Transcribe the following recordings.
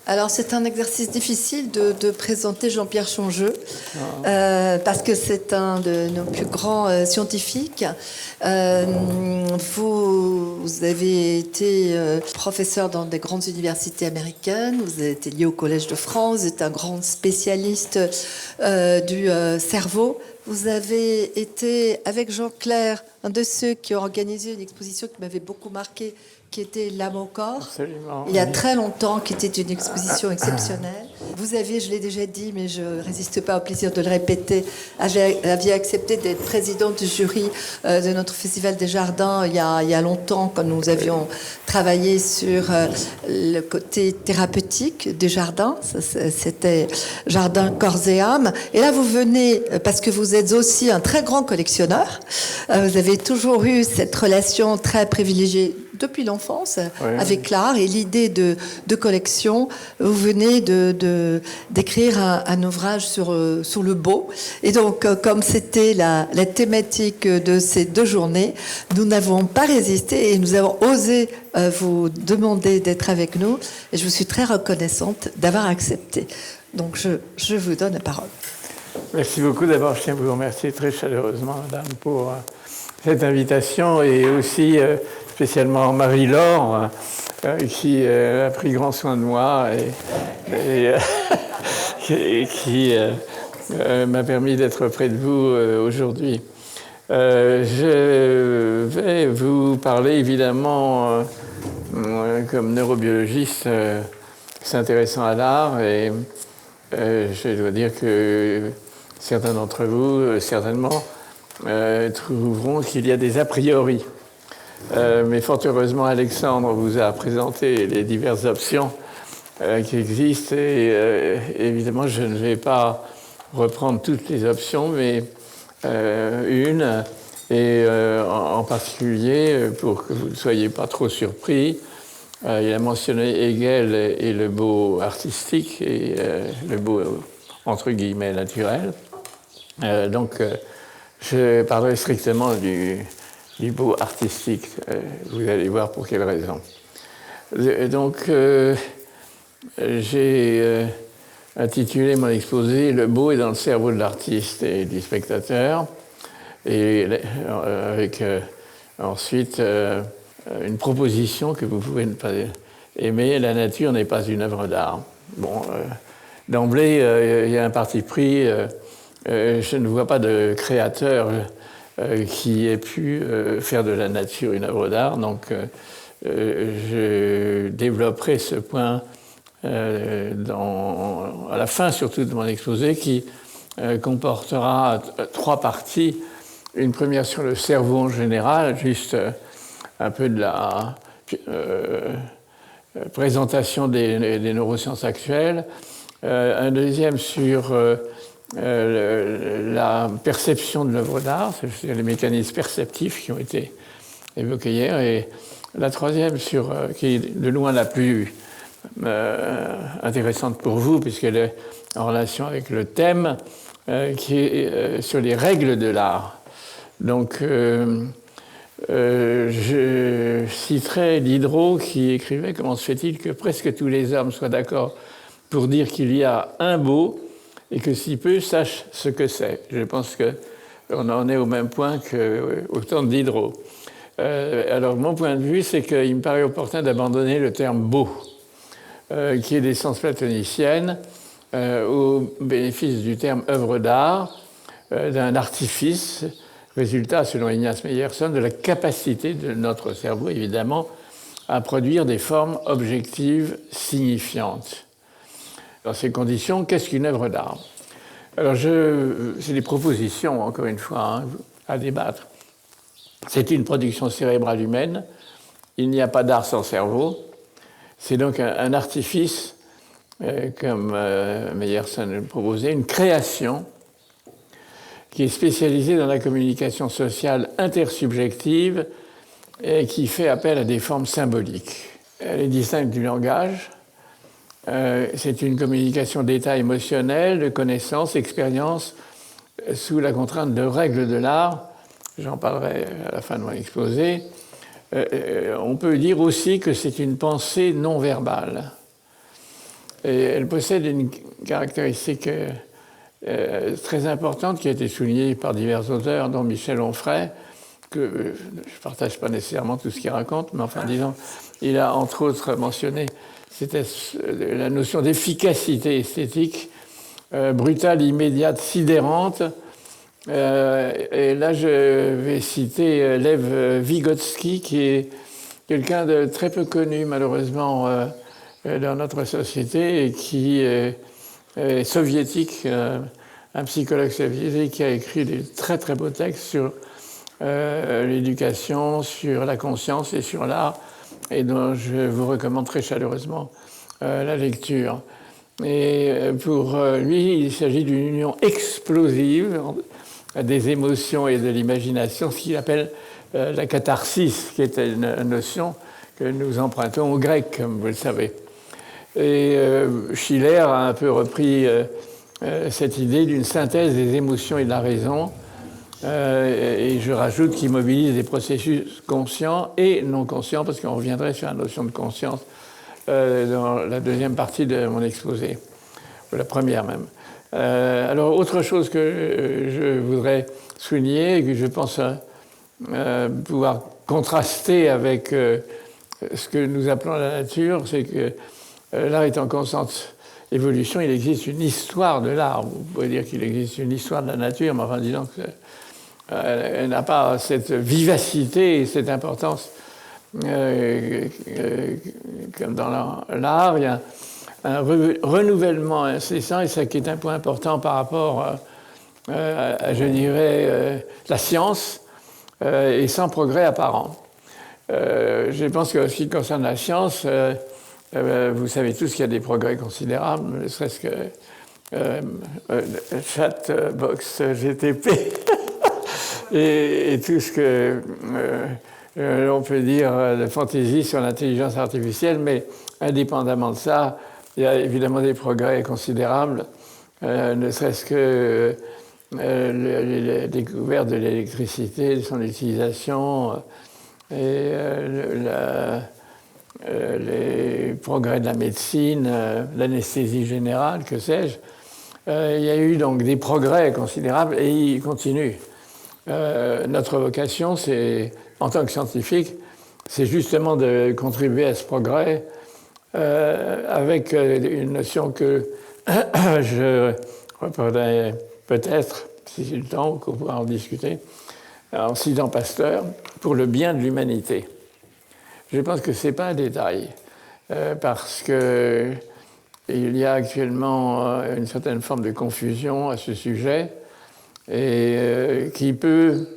Alors, c'est un exercice difficile de présenter Jean-Pierre Changeux, parce que c'est un de nos plus grands scientifiques. Vous avez été professeur dans des grandes universités américaines, vous avez été lié au Collège de France, vous êtes un grand spécialiste du cerveau. Vous avez été, avec Jean Clair, un de ceux qui ont organisé une exposition qui m'avait beaucoup marqué, qui était L'âme au corps. Absolument, il y a très longtemps, qui était une exposition exceptionnelle. Vous aviez, je l'ai déjà dit, mais je ne résiste pas au plaisir de le répéter, aviez accepté d'être président du jury de notre Festival des Jardins il y a longtemps, quand nous avions travaillé sur le côté thérapeutique des jardins. C'était Jardin Corps et âme. Et là, vous venez, parce que vous êtes aussi un très grand collectionneur, vous avez toujours eu cette relation très privilégiée depuis l'enfance, oui, avec l'art et l'idée de collection. Vous venez d'écrire un ouvrage sur le beau. Et donc, comme c'était la thématique de ces 2 journées, nous n'avons pas résisté et nous avons osé vous demander d'être avec nous. Et je vous suis très reconnaissante d'avoir accepté. Donc, je vous donne la parole. Merci beaucoup. D'abord, je tiens à vous remercier très chaleureusement, madame, pour cette invitation, et aussi spécialement Marie-Laure, qui a pris grand soin de moi et qui m'a permis d'être près de vous aujourd'hui. Je vais vous parler évidemment comme neurobiologiste s'intéressant à l'art, et je dois dire que certains d'entre vous, certainement, trouveront qu'il y a des a priori. Mais fort heureusement, Alexandre vous a présenté les diverses options qui existent, et évidemment, je ne vais pas reprendre toutes les options, mais une, et en particulier, pour que vous ne soyez pas trop surpris, il a mentionné Hegel et le beau artistique, et le beau, entre guillemets, naturel. Donc, je parlerai strictement du beau artistique. Vous allez voir pour quelle raison. Donc, j'ai intitulé mon exposé « Le beau est dans le cerveau de l'artiste et du spectateur », et avec ensuite une proposition que vous pouvez ne pas aimer: la nature n'est pas une œuvre d'art. Bon, d'emblée, il y a un parti pris. Je ne vois pas de créateur qui ait pu faire de la nature une œuvre d'art, donc je développerai ce point à la fin surtout de mon exposé, qui comportera 3 parties. Une première sur le cerveau en général, juste un peu de la présentation des neurosciences actuelles. Un deuxième sur la perception de l'œuvre d'art, c'est les mécanismes perceptifs qui ont été évoqués hier. Et la troisième, qui est de loin la plus intéressante pour vous, puisqu'elle est en relation avec le thème, qui est sur les règles de l'art. Donc, je citerai Diderot, qui écrivait: comment se fait-il que presque tous les hommes soient d'accord pour dire qu'il y a un beau, et que si peu sachent ce que c'est? Je pense qu'on en est au même point qu'au temps de Diderot. Alors, mon point de vue, c'est qu'il me paraît opportun d'abandonner le terme « beau », qui est d'essence platonicienne, au bénéfice du terme « œuvre d'art », d'un artifice, résultat, selon Ignace Meyerson, de la capacité de notre cerveau, évidemment, à produire des formes objectives signifiantes. Dans ces conditions, qu'est-ce qu'une œuvre d'art? Alors, c'est des propositions, encore une fois, à débattre. C'est une production cérébrale humaine. Il n'y a pas d'art sans cerveau. C'est donc un artifice, comme Meyerson le proposait, une création qui est spécialisée dans la communication sociale intersubjective et qui fait appel à des formes symboliques. Elle est distincte du langage. C'est une communication d'état émotionnel, de connaissances, expériences, sous la contrainte de règles de l'art. J'en parlerai à la fin de mon exposé. On peut dire aussi que c'est une pensée non verbale. Et elle possède une caractéristique très importante qui a été soulignée par divers auteurs, dont Michel Onfray, que je ne partage pas nécessairement tout ce qu'il raconte, mais enfin, disons, il a entre autres mentionné la notion d'efficacité esthétique, brutale, immédiate, sidérante. Et là, je vais citer Lev Vygotsky, qui est quelqu'un de très peu connu, malheureusement, dans notre société, et qui est soviétique, un psychologue soviétique qui a écrit des très très beaux textes sur l'éducation, sur la conscience et sur l'art, et dont je vous recommande très chaleureusement la lecture. Et pour lui, il s'agit d'une union explosive des émotions et de l'imagination, ce qu'il appelle la catharsis, qui est une notion que nous empruntons au grec, comme vous le savez. Et Schiller a un peu repris cette idée d'une synthèse des émotions et de la raison, et je rajoute qu'il mobilise des processus conscients et non conscients, parce qu'on reviendrait sur la notion de conscience dans la deuxième partie de mon exposé, ou la première même. Alors, autre chose que je voudrais souligner, et que je pense pouvoir contraster avec ce que nous appelons la nature, c'est que l'art est en constante évolution. Il existe une histoire de l'art. Vous pouvez dire qu'il existe une histoire de la nature, mais enfin, disons qu'elle n'a pas cette vivacité et cette importance comme dans l'art. Il y a un renouvellement incessant, et ça qui est un point important par rapport à je dirais, la science, et sans progrès apparent. Je pense que ce qui concerne la science, vous savez tous qu'il y a des progrès considérables, ne serait-ce que Chatbox GTP et tout ce que l'on peut dire de fantaisie sur l'intelligence artificielle, mais indépendamment de ça, il y a évidemment des progrès considérables, ne serait-ce que la découverte de l'électricité, de son utilisation, et les progrès de la médecine, l'anesthésie générale, que sais-je. Il y a eu donc des progrès considérables et ils continuent. Notre vocation, c'est, en tant que scientifique, c'est justement de contribuer à ce progrès avec une notion que je reprendrai peut-être, si j'ai le temps, qu'on pourra en discuter, en citant Pasteur, pour le bien de l'humanité. Je pense que ce n'est pas un détail, parce qu'il y a actuellement une certaine forme de confusion à ce sujet, et qui peut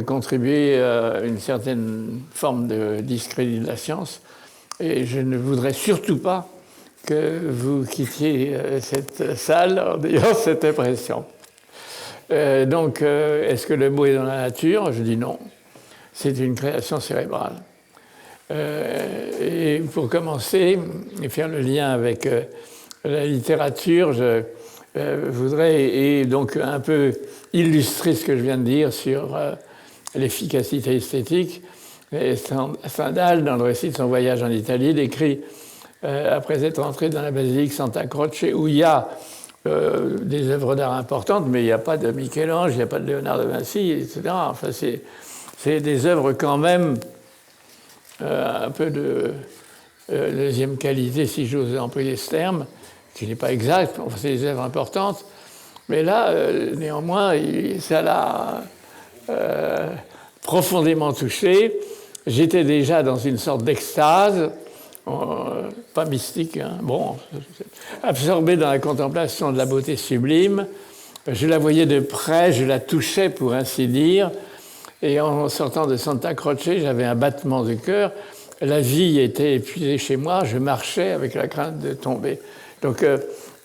contribuer à une certaine forme de discrédit de la science. Et je ne voudrais surtout pas que vous quittiez cette salle en ayant cette impression. Donc, est-ce que le mot est dans la nature? Je dis non. C'est une création cérébrale. Et pour commencer, et faire le lien avec la littérature, je voudrais et donc un peu illustrer ce que je viens de dire sur l'efficacité esthétique. Et Stendhal, dans le récit de son voyage en Italie, décrit, après être entré dans la basilique Santa Croce, où il y a des œuvres d'art importantes, mais il n'y a pas de Michel-Ange, il n'y a pas de Léonard de Vinci, etc. Enfin, c'est des œuvres quand même un peu de deuxième qualité, si j'ose employer ce terme, qui n'est pas exact, enfin, c'est des œuvres importantes. Mais là, néanmoins, ça l'a profondément touché. J'étais déjà dans une sorte d'extase, pas mystique, hein, bon, absorbé dans la contemplation de la beauté sublime. Je la voyais de près, je la touchais, pour ainsi dire. Et en sortant de Santa Croce, j'avais un battement de cœur. La vie était épuisée chez moi, je marchais avec la crainte de tomber. Donc,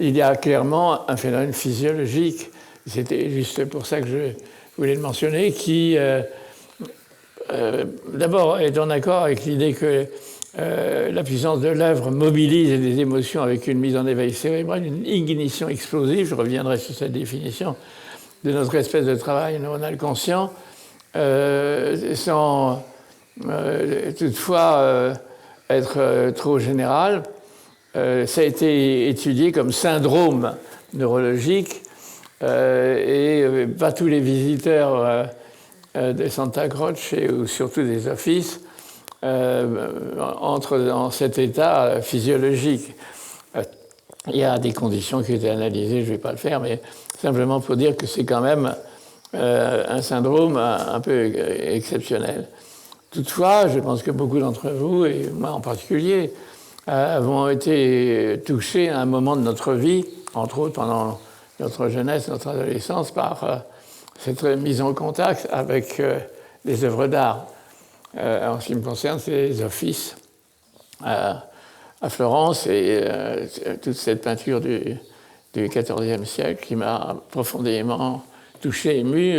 il y a clairement un phénomène physiologique, c'était juste pour ça que je voulais le mentionner, qui d'abord est en accord avec l'idée que la puissance de l'œuvre mobilise des émotions avec une mise en éveil cérébral, une ignition explosive. Je reviendrai sur cette définition de notre espèce de travail neuronal conscient, sans toutefois être trop général. ça a été étudié comme syndrome neurologique et pas tous les visiteurs de Santa Croce ou surtout des offices entrent dans cet état physiologique. Il y a des conditions qui ont été analysées, je ne vais pas le faire, mais simplement pour dire que c'est quand même un syndrome un peu exceptionnel. Toutefois, je pense que beaucoup d'entre vous, et moi en particulier, avons été touchés à un moment de notre vie, entre autres pendant notre jeunesse, notre adolescence, par cette mise en contact avec les œuvres d'art. En ce qui me concerne, c'est les offices à Florence et toute cette peinture du XIVe siècle qui m'a profondément touché, ému,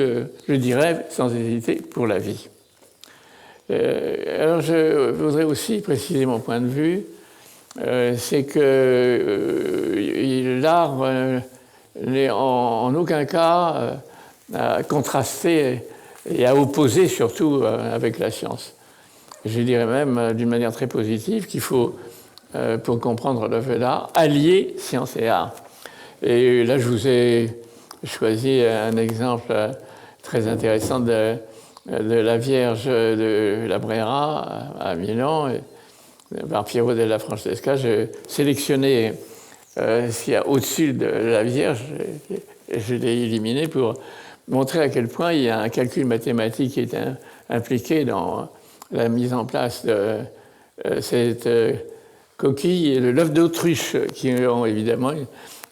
je dirais, sans hésiter, pour la vie. Alors je voudrais aussi préciser mon point de vue, c'est que l'art n'est en aucun cas à contraster et à opposer surtout avec la science. Je dirais même d'une manière très positive qu'il faut, pour comprendre l'œuvre d'art, allier science et art. Et là, je vous ai choisi un exemple très intéressant de la Vierge de la Brera à Milan, par Piero della Francesca. J'ai sélectionné ce qu'il y a au-dessus de la Vierge, et je l'ai éliminé pour montrer à quel point il y a un calcul mathématique qui est impliqué dans la mise en place de cette coquille et de l'œuf d'autruche, qui ont évidemment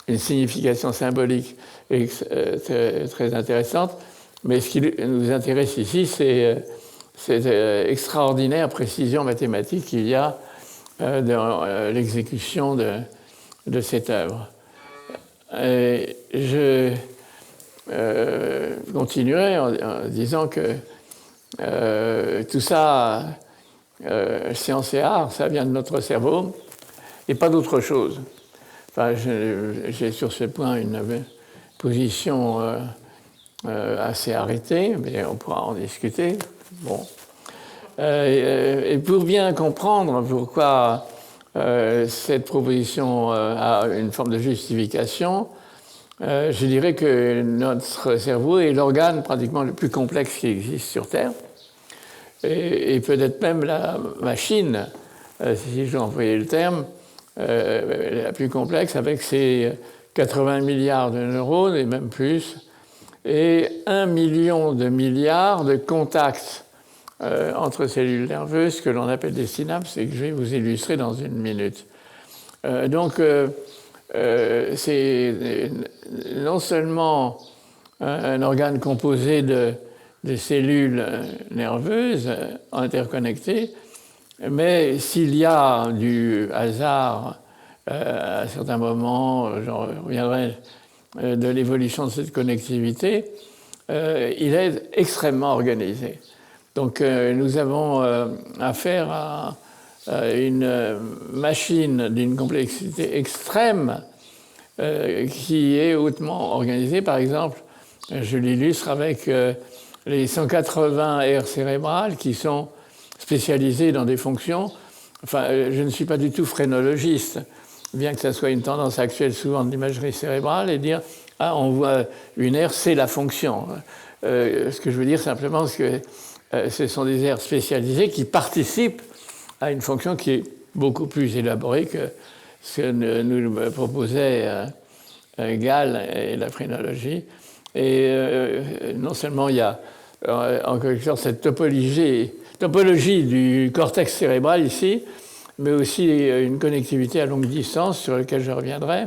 une signification symbolique très intéressante. Mais ce qui nous intéresse ici, c'est cette extraordinaire précision mathématique qu'il y a dans l'exécution de cette œuvre. Et je continuerai en disant que tout ça, science et art, ça vient de notre cerveau et pas d'autre chose. Enfin, j'ai sur ce point une position assez arrêtée, mais on pourra en discuter. Bon. Et pour bien comprendre pourquoi cette proposition a une forme de justification, je dirais que notre cerveau est l'organe pratiquement le plus complexe qui existe sur Terre, et peut-être même la machine, si je vais employer le terme, la plus complexe, avec ses 80 milliards de neurones, et même plus, et 1 million de milliards de contacts entre cellules nerveuses que l'on appelle des synapses et que je vais vous illustrer dans une minute. Donc, c'est non seulement un organe composé de cellules nerveuses interconnectées, mais s'il y a du hasard à certains moments, j'en reviendrai, de l'évolution de cette connectivité, il est extrêmement organisé. Donc nous avons affaire à une machine d'une complexité extrême qui est hautement organisée. Par exemple, je l'illustre avec les 180 aires cérébrales qui sont spécialisées dans des fonctions. Enfin, je ne suis pas du tout phrénologiste, bien que ça soit une tendance actuelle souvent de l'imagerie cérébrale, et dire « Ah, on voit une aire, c'est la fonction ». Ce que je veux dire simplement, c'est que ce sont des aires spécialisées qui participent à une fonction qui est beaucoup plus élaborée que ce que nous proposait Gall et la phrénologie. Et non seulement il y a en quelque sorte cette topologie du cortex cérébral ici, mais aussi une connectivité à longue distance sur laquelle je reviendrai.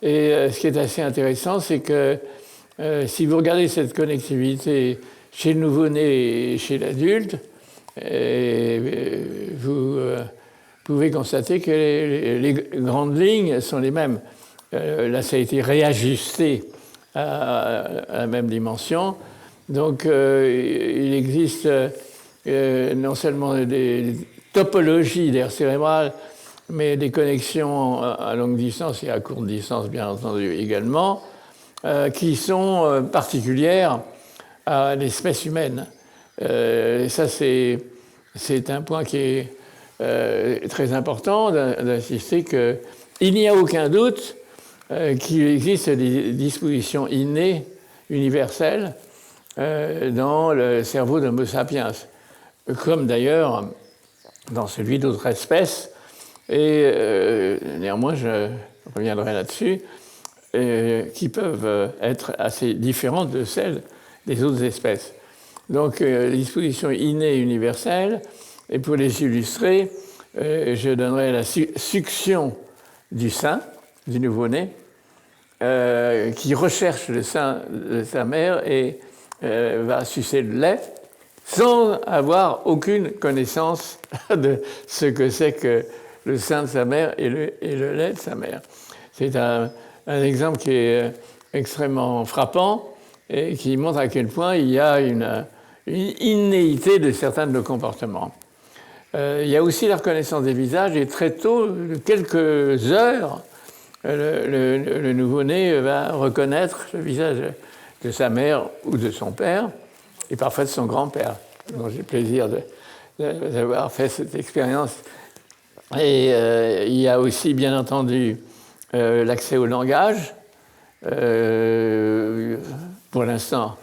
Et ce qui est assez intéressant, c'est que si vous regardez cette connectivité chez le nouveau-né et chez l'adulte, vous pouvez constater que les grandes lignes sont les mêmes. Là, ça a été réajusté à la même dimension. Donc, il existe non seulement des topologies d'aires cérébrales, mais des connexions à longue distance et à courte distance, bien entendu, également, qui sont particulières à l'espèce humaine. Ça, c'est un point qui est très important d'insister qu'il n'y a aucun doute qu'il existe des dispositions innées, universelles, dans le cerveau d'Homo sapiens, comme d'ailleurs dans celui d'autres espèces. Et néanmoins, je reviendrai là-dessus, qui peuvent être assez différentes de celles des autres espèces. Donc, les dispositions innées universelles, et pour les illustrer, je donnerai la succion du sein, du nouveau-né, qui recherche le sein de sa mère et va sucer le lait sans avoir aucune connaissance de ce que c'est que le sein de sa mère et le lait de sa mère. C'est un exemple qui est extrêmement frappant et qui montre à quel point il y a une innéité de certains de nos comportements. Il y a aussi la reconnaissance des visages et très tôt, quelques heures, le nouveau-né va reconnaître le visage de sa mère ou de son père et parfois de son grand-père. Donc j'ai le plaisir d'avoir fait cette expérience. Et il y a aussi, bien entendu, l'accès au langage. Pour l'instant,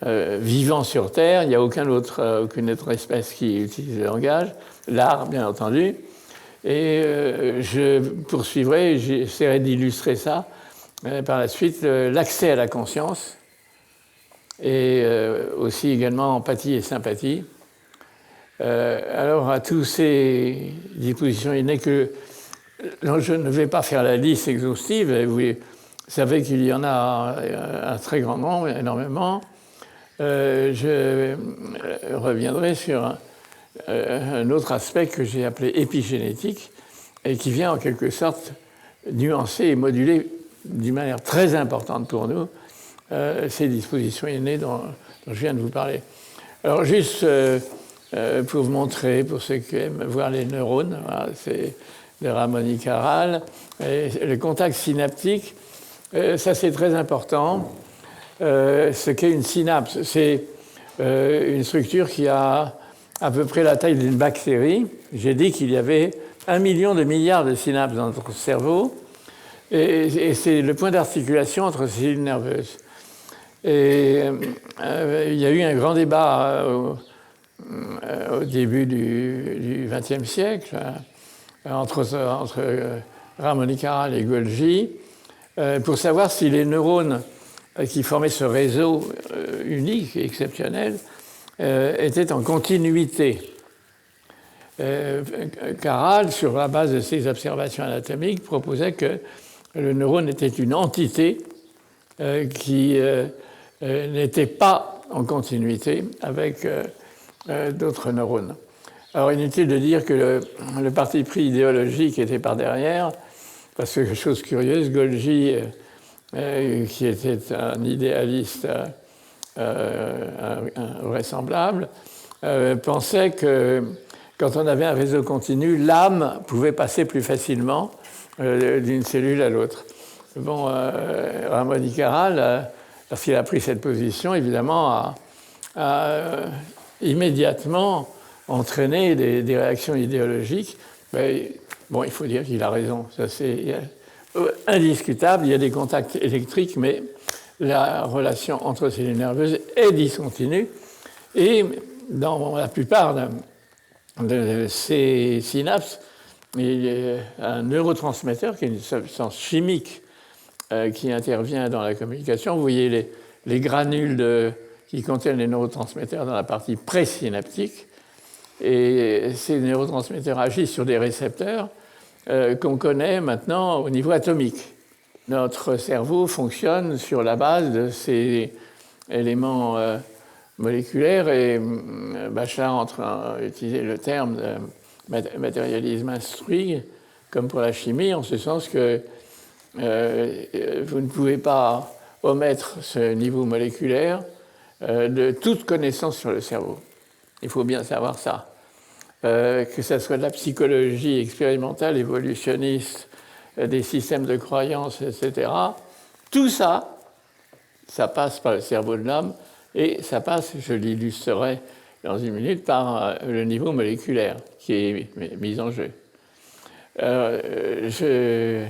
vivant sur Terre, il n'y a aucune autre espèce qui utilise le langage. L'art, bien entendu. Et je poursuivrai, j'essaierai d'illustrer ça par la suite, l'accès à la conscience et aussi également empathie et sympathie. Alors, à tous ces dispositions innées que je ne vais pas faire la liste exhaustive, vous savez qu'il y en a un très grand nombre, énormément. Je reviendrai sur un autre aspect que j'ai appelé épigénétique et qui vient en quelque sorte nuancer et moduler d'une manière très importante pour nous ces dispositions innées dont je viens de vous parler. Alors juste pour vous montrer, pour ceux qui aiment voir les neurones, voilà, c'est de Ramón y Caral, le contact synaptique, ça c'est très important. Ce qu'est une synapse, c'est une structure qui a à peu près la taille d'une bactérie. J'ai dit qu'il y avait 1 million de milliards de synapses dans notre cerveau, et c'est le point d'articulation entre ces cellules nerveuses. Et il y a eu un grand débat au début du XXe siècle entre Ramón y Caral et Golgi pour savoir si les neurones qui formaient ce réseau unique et exceptionnel étaient en continuité. Caral, sur la base de ses observations anatomiques, proposait que le neurone était une entité qui n'était pas en continuité avec d'autres neurones. Alors, inutile de dire que le parti pris idéologique était par derrière, parce que, chose curieuse, Golgi, qui était un idéaliste vraisemblable, pensait que quand on avait un réseau continu, l'âme pouvait passer plus facilement d'une cellule à l'autre. Bon, Ramón y Caral, lorsqu'il a pris cette position, évidemment, a immédiatement entraîné des réactions idéologiques. Mais, bon, il faut dire qu'il a raison. Ça, c'est indiscutable. Il y a des contacts électriques, mais la relation entre cellules nerveuses est discontinue. Et dans la plupart de ces synapses, il y a un neurotransmetteur qui est une substance chimique qui intervient dans la communication. Vous voyez les granules qui contiennent les neurotransmetteurs dans la partie présynaptique. Et ces neurotransmetteurs agissent sur des récepteurs qu'on connaît maintenant au niveau atomique. Notre cerveau fonctionne sur la base de ces éléments moléculaires et Bachelard a utilisé le terme de matérialisme instruit comme pour la chimie, en ce sens que vous ne pouvez pas omettre ce niveau moléculaire de toute connaissance sur le cerveau. Il faut bien savoir ça. Que ce soit de la psychologie expérimentale, évolutionniste, des systèmes de croyances, etc. Tout ça, ça passe par le cerveau de l'homme et ça passe, je l'illustrerai dans une minute par le niveau moléculaire qui est mis en jeu. Je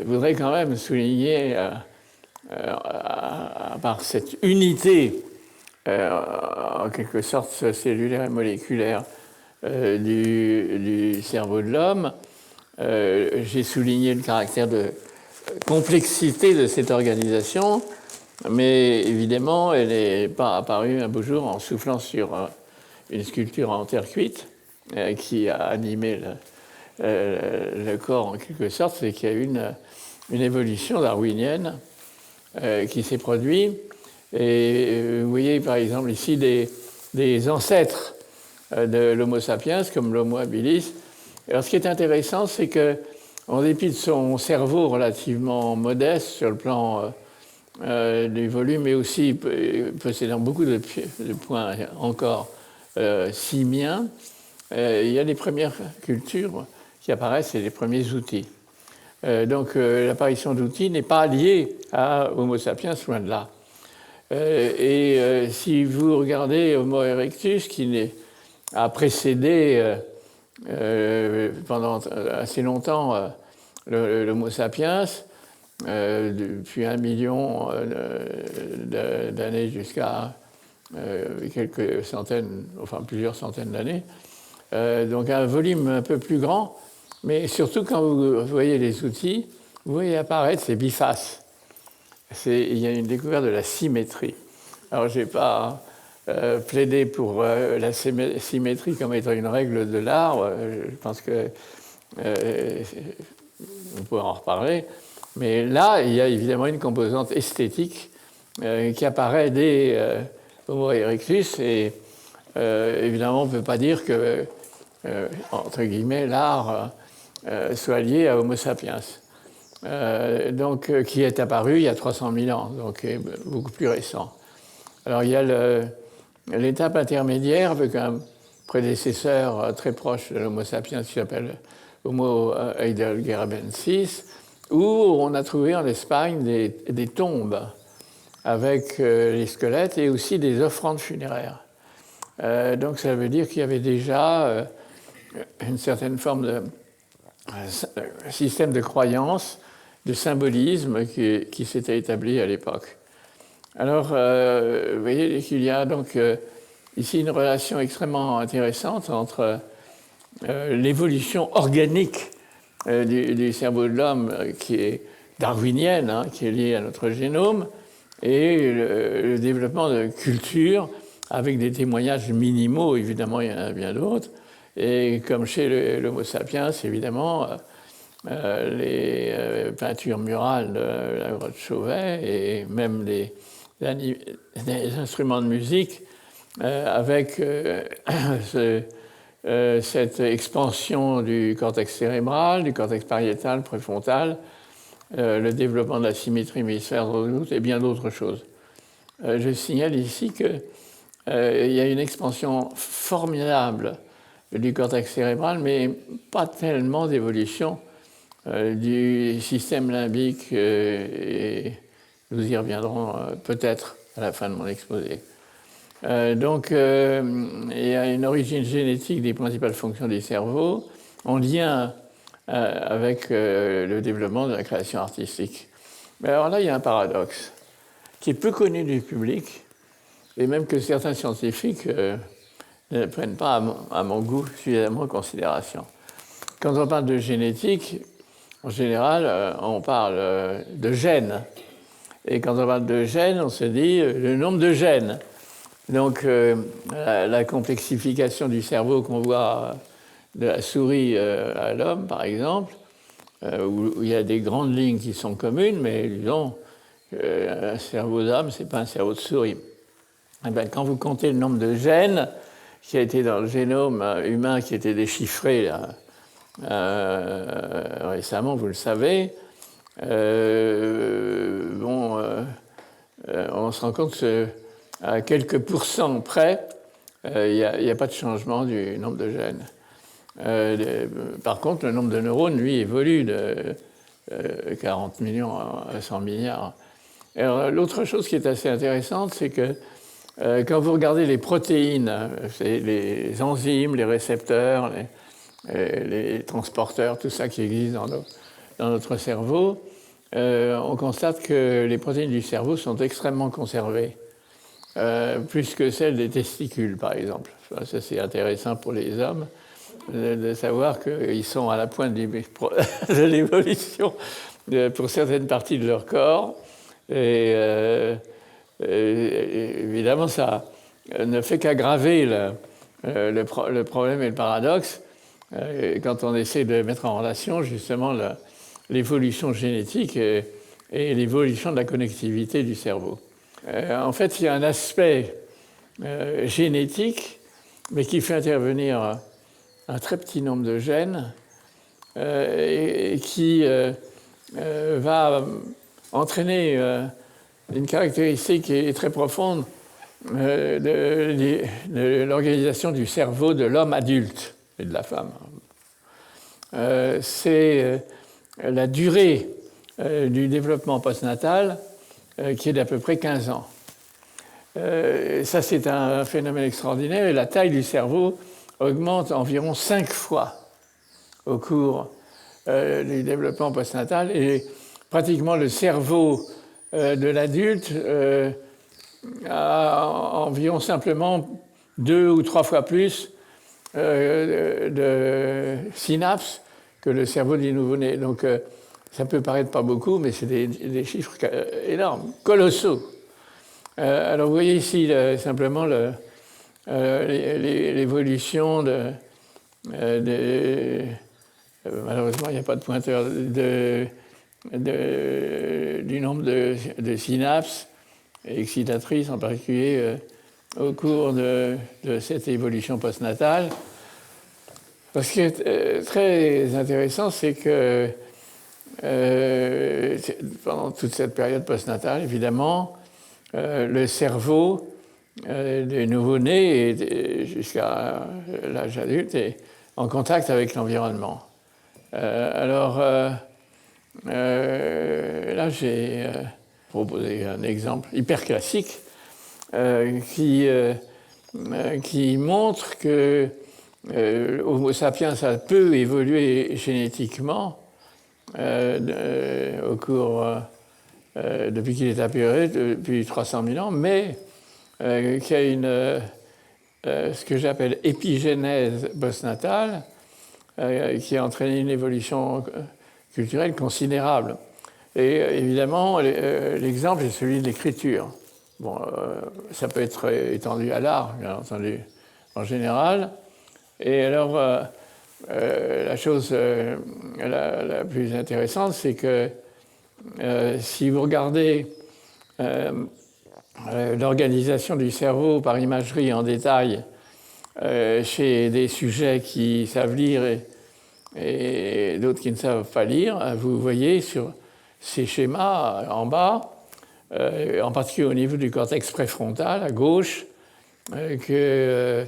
voudrais quand même souligner, par cette unité, en quelque sorte cellulaire et moléculaire, du cerveau de l'homme, j'ai souligné le caractère de complexité de cette organisation, mais évidemment, elle n'est pas apparue un beau jour en soufflant sur une sculpture en terre cuite qui a animé le corps en quelque sorte, c'est qu'il y a eu une évolution darwinienne qui s'est produite. Et vous voyez par exemple ici des ancêtres de l'Homo sapiens comme l'Homo habilis. Alors ce qui est intéressant, c'est que en dépit de son cerveau relativement modeste sur le plan du volume, mais aussi possédant beaucoup de points encore simiens, il y a les premières cultures qui apparaissent et les premiers outils. Donc l'apparition d'outils n'est pas liée à Homo sapiens, loin de là. Si vous regardez Homo erectus, qui a précédé pendant assez longtemps l'Homo sapiens, depuis 1 million d'années jusqu'à quelques centaines, enfin plusieurs centaines d'années, donc un volume un peu plus grand, mais surtout quand vous voyez les outils, vous voyez apparaître ces bifaces. Il y a une découverte de la symétrie. Alors je n'ai pas plaidé pour la symétrie comme étant une règle de l'art, je pense que on pourra en reparler, mais là il y a évidemment une composante esthétique qui apparaît dès Homo erectus, et évidemment on ne peut pas dire que entre guillemets l'art soit lié à Homo sapiens, qui est apparu il y a 300 000 ans, donc beaucoup plus récent. Alors il y a l'étape intermédiaire avec un prédécesseur très proche de l'Homo sapiens qui s'appelle Homo heidelbergensis, où on a trouvé en Espagne des tombes avec les squelettes et aussi des offrandes funéraires. Donc ça veut dire qu'il y avait déjà une certaine forme de système de croyance, de symbolisme qui s'était établi à l'époque. Alors, vous voyez qu'il y a donc ici une relation extrêmement intéressante entre l'évolution organique du cerveau de l'homme, qui est darwinienne, qui est liée à notre génome, et le développement de culture avec des témoignages minimaux, évidemment il y en a bien d'autres, et comme chez l'Homo sapiens, évidemment, les peintures murales de la grotte Chauvet et même des instruments de musique avec cette expansion du cortex cérébral, du cortex pariétal, préfrontal, le développement de la symétrie hémisphère droit et bien d'autres choses. Je signale ici qu'il y a une expansion formidable du cortex cérébral, mais pas tellement d'évolution du système limbique, et nous y reviendrons peut-être à la fin de mon exposé. Donc, il y a une origine génétique des principales fonctions du cerveau en lien avec le développement de la création artistique. Mais alors là, il y a un paradoxe qui est peu connu du public, et même que certains scientifiques ne prennent pas, à mon goût, suffisamment en considération. Quand on parle de génétique, en général, on parle de gènes. Et quand on parle de gènes, on se dit le nombre de gènes. Donc, la complexification du cerveau qu'on voit de la souris à l'homme, par exemple, où il y a des grandes lignes qui sont communes, mais disons, un cerveau d'homme, ce n'est pas un cerveau de souris. Et bien, quand vous comptez le nombre de gènes qui a été dans le génome humain, qui était déchiffré là, récemment, vous le savez, on se rend compte qu'à quelques pourcents près, il n'y a pas de changement du nombre de gènes. Par contre, le nombre de neurones, lui, évolue de 40 millions à 100 milliards. Alors, l'autre chose qui est assez intéressante, c'est que Quand vous regardez les protéines, c'est les enzymes, les récepteurs, les transporteurs, tout ça qui existe dans notre cerveau, on constate que les protéines du cerveau sont extrêmement conservées, plus que celles des testicules, par exemple. Ça, c'est intéressant pour les hommes de savoir qu'ils sont à la pointe de l'évolution pour certaines parties de leur corps. Et évidemment, ça ne fait qu'aggraver le problème et le paradoxe quand on essaie de mettre en relation justement l'évolution génétique et l'évolution de la connectivité du cerveau. En fait, il y a un aspect génétique, mais qui fait intervenir un très petit nombre de gènes et qui va entraîner une caractéristique qui est très profonde de l'organisation du cerveau de l'homme adulte et de la femme. C'est la durée du développement postnatal qui est d'à peu près 15 ans. Ça, c'est un phénomène extraordinaire et la taille du cerveau augmente environ 5 fois au cours du développement postnatal et pratiquement le cerveau de l'adulte a environ simplement 2 ou 3 fois plus de synapses que le cerveau du nouveau-né. Donc ça peut paraître pas beaucoup, mais c'est des chiffres énormes, colossaux. Alors vous voyez ici simplement l'évolution malheureusement il n'y a pas de pointeur du nombre de synapses excitatrices en particulier au cours de cette évolution postnatale. Ce qui est très intéressant, c'est que pendant toute cette période postnatale, évidemment, le cerveau des nouveau-nés jusqu'à l'âge adulte est en contact avec l'environnement. Alors là, j'ai proposé un exemple hyper classique qui montre que Homo sapiens a peu évolué génétiquement au cours depuis qu'il est apparu, depuis 300 000 ans, mais qu'il y a ce que j'appelle épigénèse postnatale, qui a entraîné une évolution culturelle considérable. Et évidemment, l'exemple est celui de l'écriture. Bon, ça peut être étendu à l'art, bien entendu, en général. Et alors, la chose la plus intéressante, c'est que si vous regardez l'organisation du cerveau par imagerie en détail chez des sujets qui savent lire et d'autres qui ne savent pas lire, vous voyez sur ces schémas en bas, en particulier au niveau du cortex préfrontal à gauche, qu'un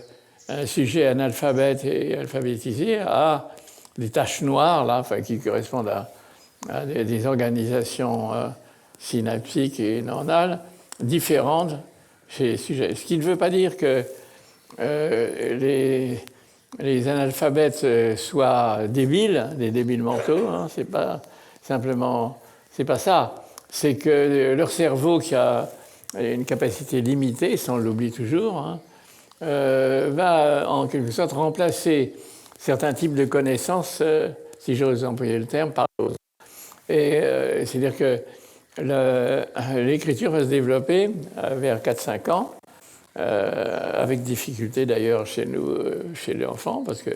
sujet analphabète et alphabétisé a des taches noires là, qui correspondent à des organisations synaptiques et neuronales différentes chez les sujets. Ce qui ne veut pas dire que les analphabètes soient débiles, des débiles mentaux, hein, c'est pas simplement, c'est pas ça. C'est que leur cerveau, qui a une capacité limitée, ça on l'oublie toujours, hein, va en quelque sorte remplacer certains types de connaissances, si j'ose employer le terme, par d'autres. Et c'est-à-dire que l'écriture va se développer vers 4-5 ans, avec difficulté d'ailleurs chez nous, chez l'enfant, parce que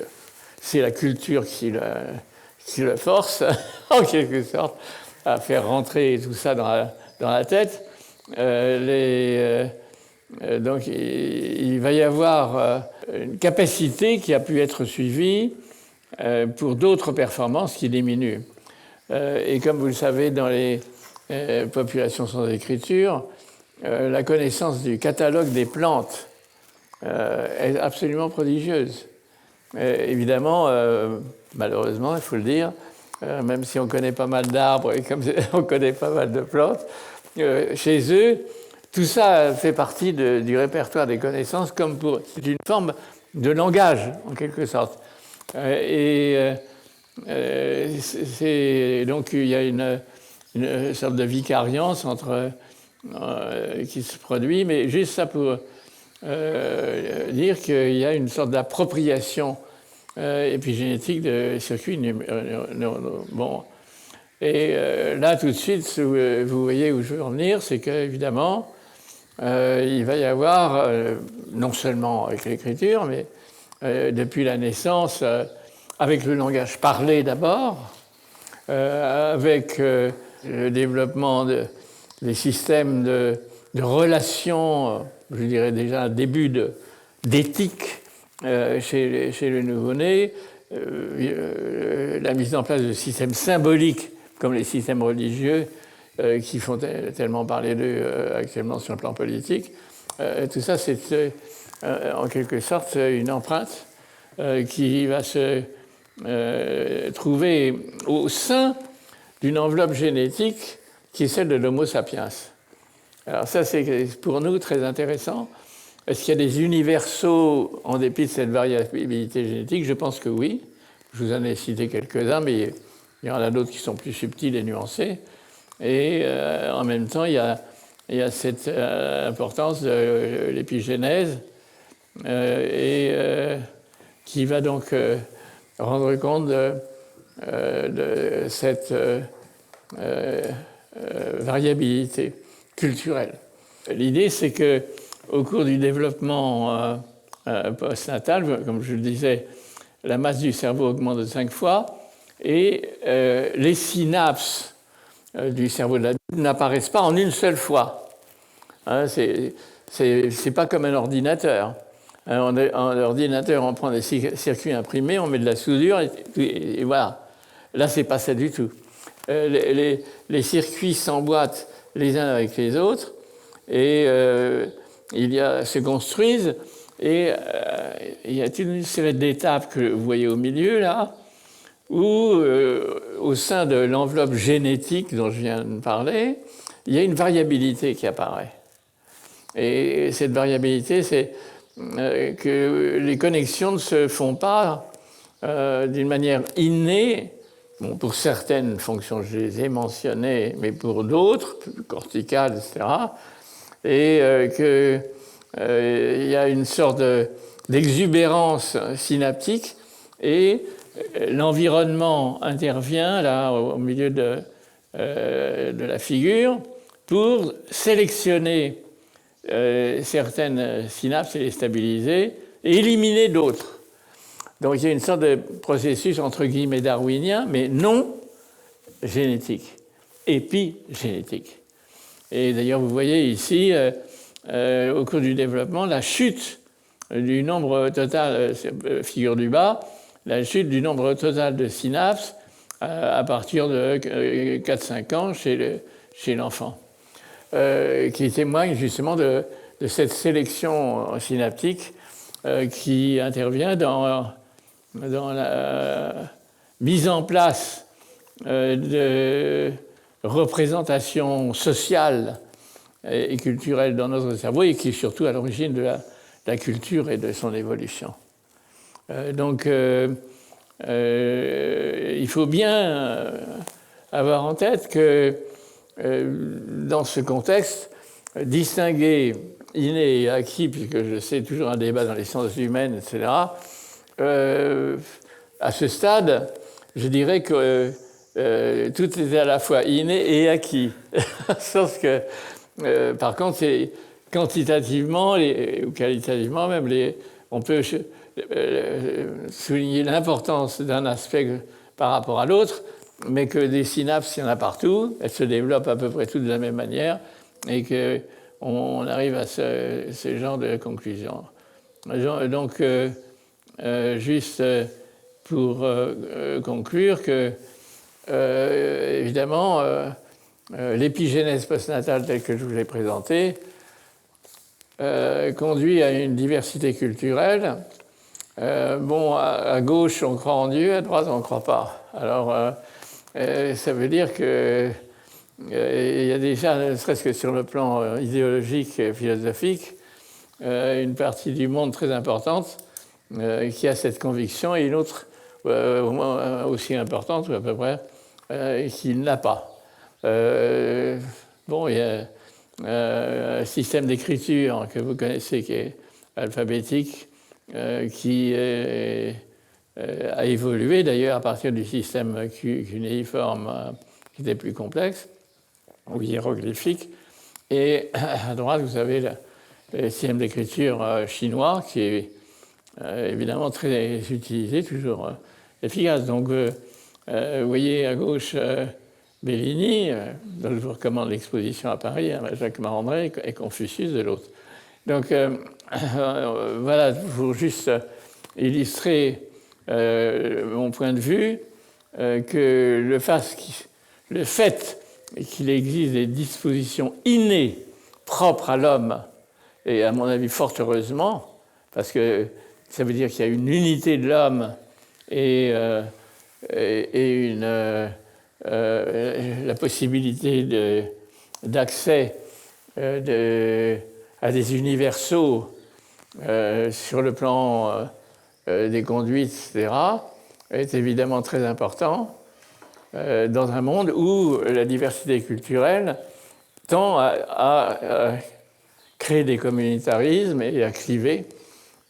c'est la culture qui le force, en quelque sorte, à faire rentrer tout ça dans la tête. Donc il va y avoir une capacité qui a pu être suivie pour d'autres performances qui diminuent. Et comme vous le savez, dans les populations sans écriture, la connaissance du catalogue des plantes est absolument prodigieuse. Évidemment, malheureusement, il faut le dire, même si on connaît pas mal d'arbres et comme on connaît pas mal de plantes, chez eux, Tout ça fait partie du répertoire des connaissances comme c'est une forme de langage, en quelque sorte. Donc il y a une sorte de vicariance qui se produit, mais juste ça pour dire qu'il y a une sorte d'appropriation épigénétique de circuits neuronaux. Bon. Et là, tout de suite, vous voyez où je veux en venir, c'est qu'évidemment, il va y avoir, non seulement avec l'écriture, mais depuis la naissance, avec le langage parlé d'abord, avec le développement des systèmes de relations, je dirais déjà un début d'éthique chez le nouveau-né, la mise en place de systèmes symboliques comme les systèmes religieux qui font tellement parler d'eux actuellement sur le plan politique. Tout ça, c'est en quelque sorte une empreinte qui va se trouver au sein d'une enveloppe génétique qui est celle de l'Homo sapiens. Alors ça, c'est pour nous très intéressant. Est-ce qu'il y a des universaux en dépit de cette variabilité génétique? Je pense que oui. Je vous en ai cité quelques-uns, mais il y en a d'autres qui sont plus subtils et nuancés. Et en même temps, il y a cette importance de l'épigénèse qui va donc rendre compte de cette variabilité culturelle. L'idée, c'est qu'au cours du développement postnatal, comme je le disais, la masse du cerveau augmente de 5 fois et les synapses du cerveau de l'adulte n'apparaissent pas en une seule fois. Hein, c'est pas comme un ordinateur. En ordinateur, on prend des circuits imprimés, on met de la soudure et voilà. Là, c'est pas ça du tout. Les circuits s'emboîtent les uns avec les autres et se construisent et il y a une série d'étapes que vous voyez au milieu là où au sein de l'enveloppe génétique dont je viens de parler, il y a une variabilité qui apparaît. Et cette variabilité, c'est que les connexions ne se font pas d'une manière innée. Bon, pour certaines fonctions, je les ai mentionnées, mais pour d'autres, plus corticales, etc. Et qu'il y a une sorte d'exubérance synaptique et l'environnement intervient là au milieu de la figure pour sélectionner certaines synapses et les stabiliser et éliminer d'autres. Donc il y a une sorte de processus entre guillemets darwinien, mais non génétique, épigénétique. Et d'ailleurs, vous voyez ici, au cours du développement, la chute du nombre total, figure du bas, la chute du nombre total de synapses à partir de 4-5 ans chez l'enfant, qui témoigne justement de cette sélection synaptique qui intervient dans la mise en place de représentations sociales et culturelles dans notre cerveau et qui est surtout à l'origine de la culture et de son évolution. Donc, il faut bien avoir en tête que dans ce contexte, distinguer inné et acquis, puisque je sais toujours un débat dans les sciences humaines, etc., à ce stade, je dirais que tout est à la fois inné et acquis. Sauf que, par contre, c'est quantitativement ou qualitativement même, on peut souligner l'importance d'un aspect par rapport à l'autre, mais que des synapses, il y en a partout, elles se développent à peu près toutes de la même manière, et qu'on arrive à ce genre de conclusion. Donc, juste pour conclure que, évidemment, l'épigénèse postnatale telle que je vous l'ai présentée conduit à une diversité culturelle. Bon, à gauche, on croit en Dieu, à droite, on ne croit pas. Alors, ça veut dire que il y a déjà, ne serait-ce que sur le plan idéologique et philosophique, une partie du monde très importante qui a cette conviction et une autre au moins aussi importante, ou à peu près, qui ne l'a pas. Bon, il y a un système d'écriture que vous connaissez qui est alphabétique, qui a évolué d'ailleurs à partir du système cunéiforme qui était plus complexe, ou hiéroglyphique. Et à droite, vous avez le système d'écriture chinois qui est évidemment très utilisé, toujours efficace. Donc, vous voyez à gauche Bellini, dont je vous recommande l'exposition à Paris, Jacques Marandré, et Confucius de l'autre. Donc, voilà, pour juste illustrer mon point de vue, que le fait qu'il existe des dispositions innées propres à l'homme, et à mon avis fort heureusement, parce que ça veut dire qu'il y a une unité de l'homme et la possibilité d'accès à des universaux sur le plan des conduites, etc., est évidemment très important dans un monde où la diversité culturelle tend à créer des communautarismes et à cliver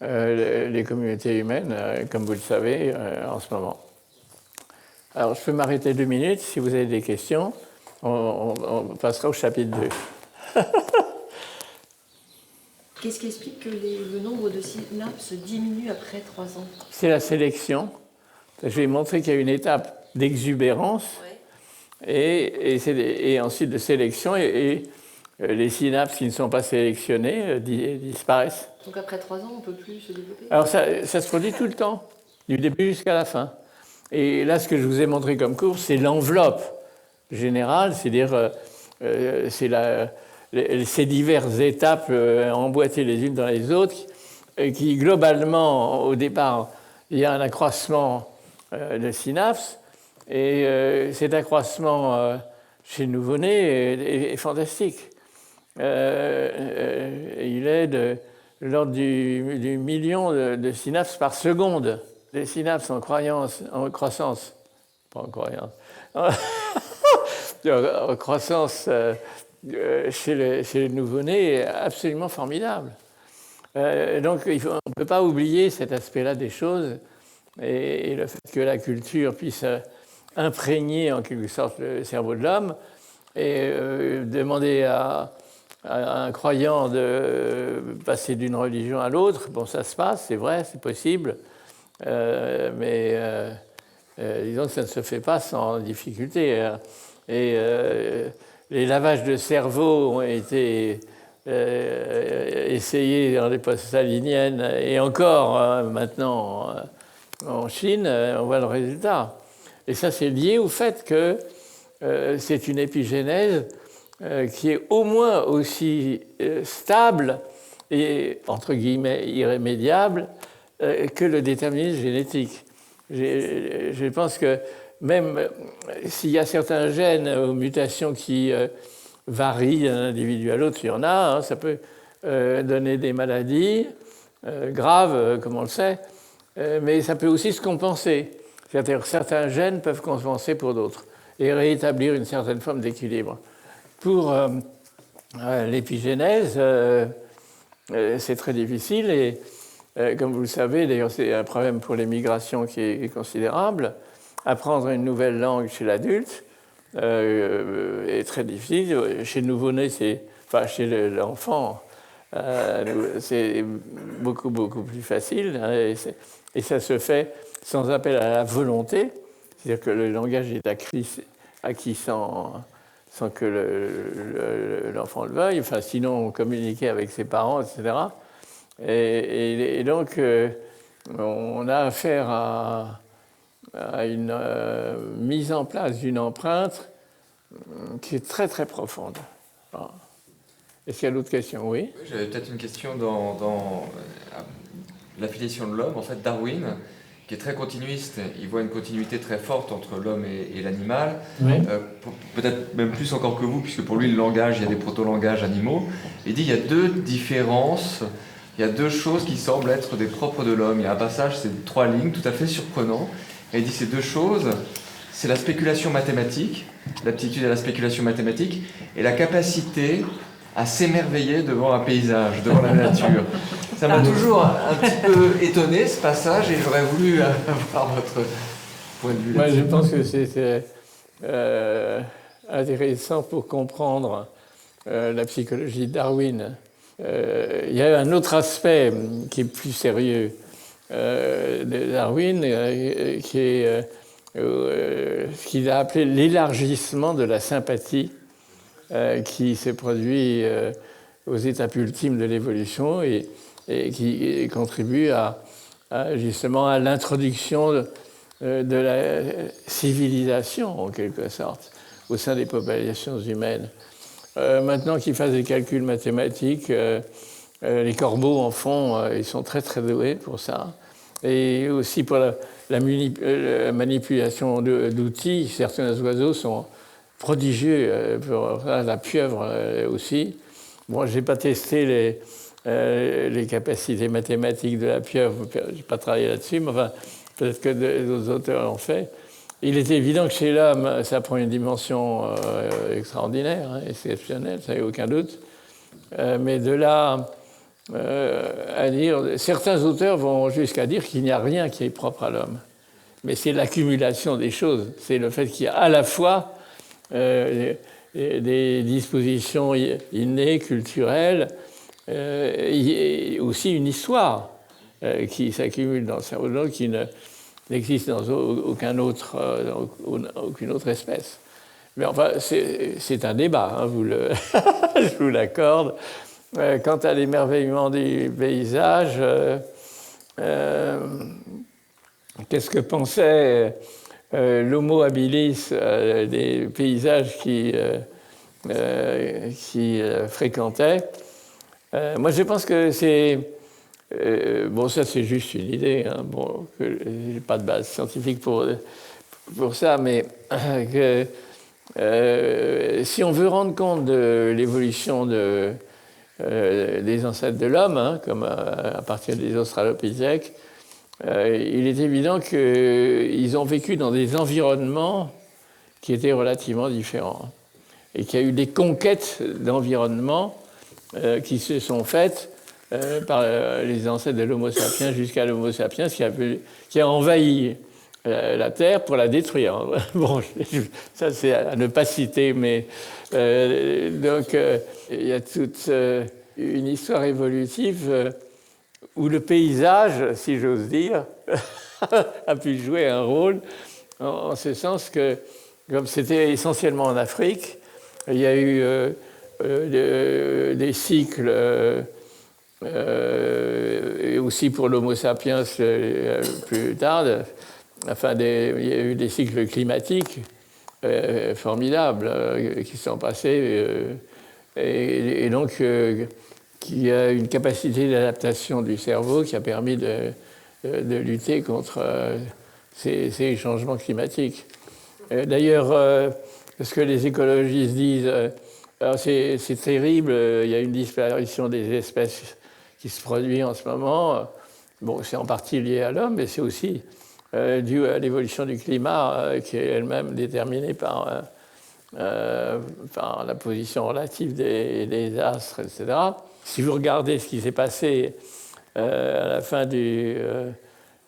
les communautés humaines, comme vous le savez, en ce moment. Alors, je peux m'arrêter 2 minutes. Si vous avez des questions, on passera au chapitre 2. Qu'est-ce qui explique que le nombre de synapses diminue après 3 ans? C'est la sélection. Je vais montrer qu'il y a une étape d'exubérance et ensuite de sélection et les synapses qui ne sont pas sélectionnées disparaissent. Donc après 3 ans, on ne peut plus se développer? Alors ça se produit tout le temps, du début jusqu'à la fin. Et là, ce que je vous ai montré comme courbe, c'est l'enveloppe générale, c'est-à-dire ces diverses étapes emboîtées les unes dans les autres, qui globalement, au départ, il y a un accroissement de synapses, et cet accroissement chez le nouveau-né est fantastique. Il est de l'ordre du million de synapses par seconde. Les synapses en croissance, chez le nouveau-né est absolument formidable. Donc on ne peut pas oublier cet aspect-là des choses et le fait que la culture puisse imprégner en quelque sorte le cerveau de l'homme et demander à un croyant de passer d'une religion à l'autre. Bon, ça se passe, c'est vrai, c'est possible, mais disons que ça ne se fait pas sans difficulté. Et les lavages de cerveau ont été essayés dans les post-staliniennes et encore maintenant en Chine, on voit le résultat. Et ça, c'est lié au fait que c'est une épigénèse qui est au moins aussi stable et, entre guillemets, irrémédiable que le déterminisme génétique. Je pense que même s'il y a certains gènes aux mutations qui varient d'un individu à l'autre, il y en a, hein, ça peut donner des maladies graves, comme on le sait, mais ça peut aussi se compenser. C'est-à-dire que certains gènes peuvent compenser pour d'autres et rétablir une certaine forme d'équilibre. Pour l'épigénèse, c'est très difficile et comme vous le savez, d'ailleurs c'est un problème pour les migrations qui est considérable. Apprendre une nouvelle langue chez l'adulte est très difficile. Chez le nouveau-né, enfin chez l'enfant, c'est beaucoup plus facile, hein, et ça se fait sans appel à la volonté, c'est-à-dire que le langage est acquis sans que l'enfant le veuille, enfin, sinon communiquer avec ses parents, etc. Et donc, on a affaire à une mise en place d'une empreinte qui est très profonde. Alors, est-ce qu'il y a d'autres questions? Oui. J'avais peut-être une question dans l'affiliation de l'homme. En fait, Darwin, qui est très continuiste. Il voit une continuité très forte entre l'homme et l'animal, Oui. Peut-être même plus encore que vous, puisque pour lui, le langage, il y a des proto-langages animaux. Il dit il y a deux différences, il y a deux choses qui semblent être des propres de l'homme. Il y a un passage, c'est 3 lignes, tout à fait surprenant. Et il dit ces deux choses, c'est la spéculation mathématique, l'aptitude à la spéculation mathématique, et la capacité à s'émerveiller devant un paysage, devant la nature. Ça m'a toujours un petit peu étonné, ce passage, et j'aurais voulu avoir votre point de vue Moi, là-dessus. je pense que c'est intéressant pour comprendre la psychologie de Darwin. Il y a un autre aspect qui est plus sérieux de Darwin, qui est ce qu'il a appelé l'élargissement de la sympathie, qui s'est produit aux étapes ultimes de l'évolution et qui contribue justement à l'introduction de la civilisation, en quelque sorte, au sein des populations humaines. Maintenant qu'ils fassent des calculs mathématiques, les corbeaux en font, ils sont très très doués pour ça. Et aussi pour la manipulation d'outils, certains oiseaux sont prodigieux pour la pieuvre aussi. Bon, je n'ai pas testé les capacités mathématiques de la pieuvre, je n'ai pas travaillé là-dessus, mais enfin, peut-être que d'autres auteurs l'ont fait. Il est évident que chez l'homme, ça prend une dimension extraordinaire, hein, exceptionnelle, ça n'y a aucun doute. Mais de là à dire, certains auteurs vont jusqu'à dire qu'il n'y a rien qui est propre à l'homme. Mais c'est l'accumulation des choses. C'est le fait qu'il y a à la fois des dispositions innées, culturelles, et aussi une histoire qui s'accumule dans le cerveau, qui n'existe dans aucune autre espèce. Mais enfin, c'est un débat, hein, je vous l'accorde. Quant à l'émerveillement du paysage, qu'est-ce que pensait l'Homo habilis des paysages qu'il fréquentait? Moi, je pense que c'est... bon, ça, c'est juste une idée. Hein, bon, je n'ai pas de base scientifique pour ça, mais que si on veut rendre compte de l'évolution des ancêtres de l'homme, hein, comme à partir des australopithèques, il est évident qu'ils ont vécu dans des environnements qui étaient relativement différents. Et qu'il y a eu des conquêtes d'environnement qui se sont faites par les ancêtres de l'Homo sapiens jusqu'à l'Homo sapiens, qui a envahi la Terre pour la détruire. Bon, ça c'est à ne pas citer, mais donc il y a toute une histoire évolutive où le paysage, si j'ose dire, a pu jouer un rôle, en ce sens que, comme c'était essentiellement en Afrique, il y a eu des cycles, et aussi pour l'Homo sapiens plus tard, enfin, il y a eu des cycles climatiques formidables qui sont passés, et donc qui a une capacité d'adaptation du cerveau qui a permis de lutter contre ces changements climatiques. D'ailleurs, ce que les écologistes disent, c'est terrible, il y a une disparition des espèces qui se produit en ce moment. Bon, c'est en partie lié à l'homme, mais c'est aussi dû à l'évolution du climat qui est elle-même déterminée par la position relative des astres, etc. Si vous regardez ce qui s'est passé à la fin du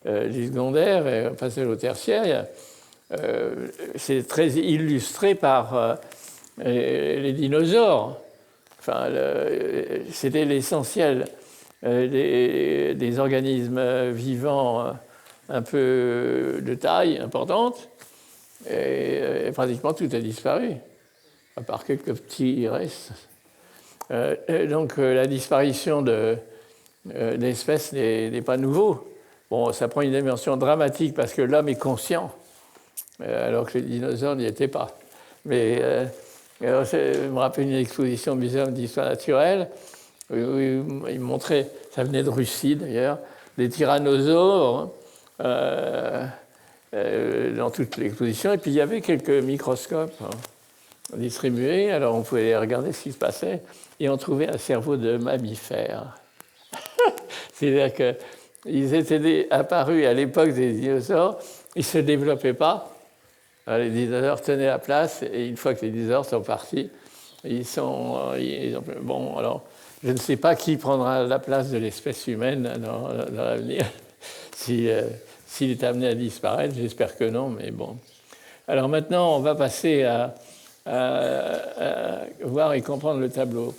secondaire et au passage au tertiaire, c'est très illustré par les dinosaures. Enfin, c'était l'essentiel des organismes vivants un peu de taille importante, et pratiquement tout a disparu, à part quelques petits restes. Donc la disparition d'espèces n'est pas nouveau. Bon, ça prend une dimension dramatique parce que l'homme est conscient, alors que les dinosaures n'y étaient pas. Mais alors, je me rappelle une exposition au Muséum d'histoire naturelle où il montrait, ça venait de Russie d'ailleurs, des tyrannosaures dans toute l'exposition. Et puis il y avait quelques microscopes distribués. Alors on pouvait regarder ce qui se passait et on trouvait un cerveau de mammifère. C'est-à-dire qu'ils étaient apparus à l'époque des dinosaures, ils ne se développaient pas. Alors, les dinosaures tenaient la place et une fois que les dinosaures sont partis, bon, alors je ne sais pas qui prendra la place de l'espèce humaine dans l'avenir. S'il est amené à disparaître, j'espère que non, mais bon. Alors maintenant, on va passer à voir et comprendre le tableau.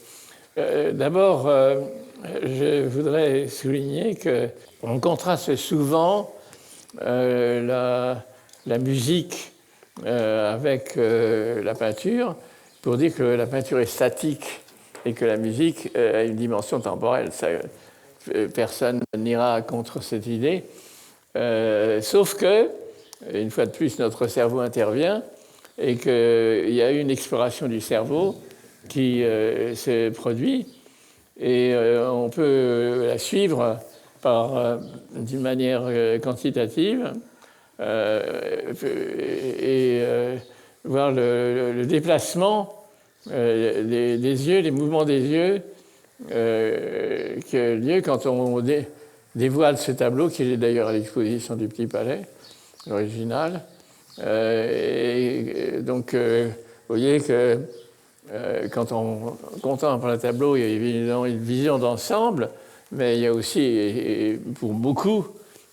D'abord, je voudrais souligner qu'on contraste souvent la musique avec la peinture pour dire que la peinture est statique et que la musique a une dimension temporelle. Personne n'ira contre cette idée. Sauf que, une fois de plus, notre cerveau intervient et qu'il y a une exploration du cerveau qui se produit et on peut la suivre d'une manière quantitative et voir le déplacement des yeux, les mouvements des yeux qui a lieu quand on dévoile ce tableau, qui est d'ailleurs à l'exposition du Petit Palais, l'original. Et donc, vous voyez que quand on contemple un tableau, il y a évidemment une vision d'ensemble, mais il y a aussi, pour beaucoup,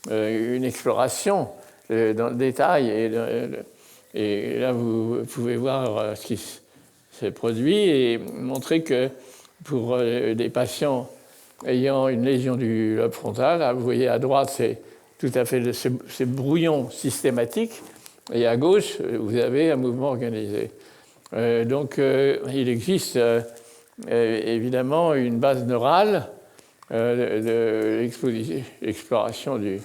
une exploration dans le détail. Et là, vous pouvez voir ce qui se produit et montrer que pour des patients ayant une lésion du lobe frontal, là, vous voyez à droite, c'est tout à fait ces brouillons systématiques, et à gauche, vous avez un mouvement organisé. Donc, il existe évidemment une base neurale de l'exploration du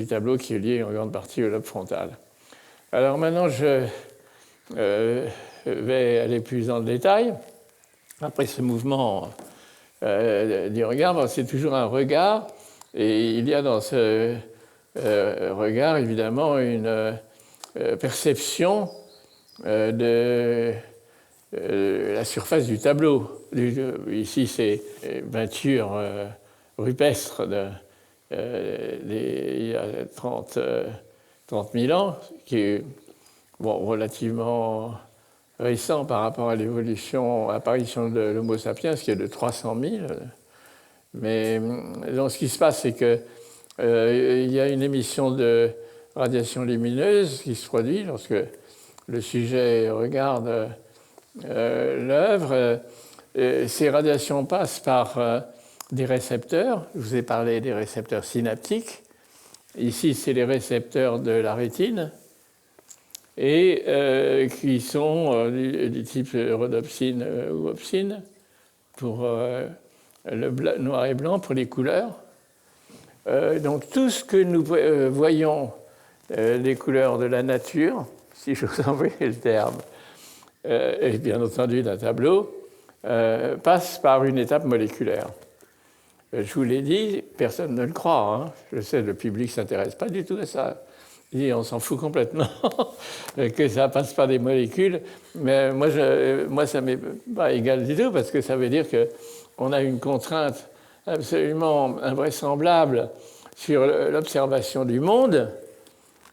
tableau qui est lié en grande partie au lobe frontal. Alors maintenant, je vais aller plus dans le détail. Après ce mouvement du regard, c'est toujours un regard, et il y a dans ce regard, évidemment, une perception de la surface du tableau. Ici, c'est une peinture rupestre il y a 30 000 ans, qui est relativement récent par rapport à l'apparition de l'Homo sapiens, qui est de 300 000. Mais donc, ce qui se passe, c'est qu'il y a une émission de radiation lumineuse qui se produit lorsque le sujet regarde l'œuvre. Ces radiations passent par des récepteurs. Je vous ai parlé des récepteurs synaptiques. Ici, c'est les récepteurs de la rétine et qui sont du type rhodopsine ou opsine pour le noir et blanc, pour les couleurs. Donc tout ce que nous voyons, les couleurs de la nature, si je vous envoie le terme, et bien entendu d'un tableau, passe par une étape moléculaire. Je vous l'ai dit, personne ne le croit. Hein. Je sais, le public ne s'intéresse pas du tout à ça. On s'en fout complètement que ça passe par des molécules. Mais moi ça ne m'est pas égal du tout, parce que ça veut dire qu'on a une contrainte absolument invraisemblable sur l'observation du monde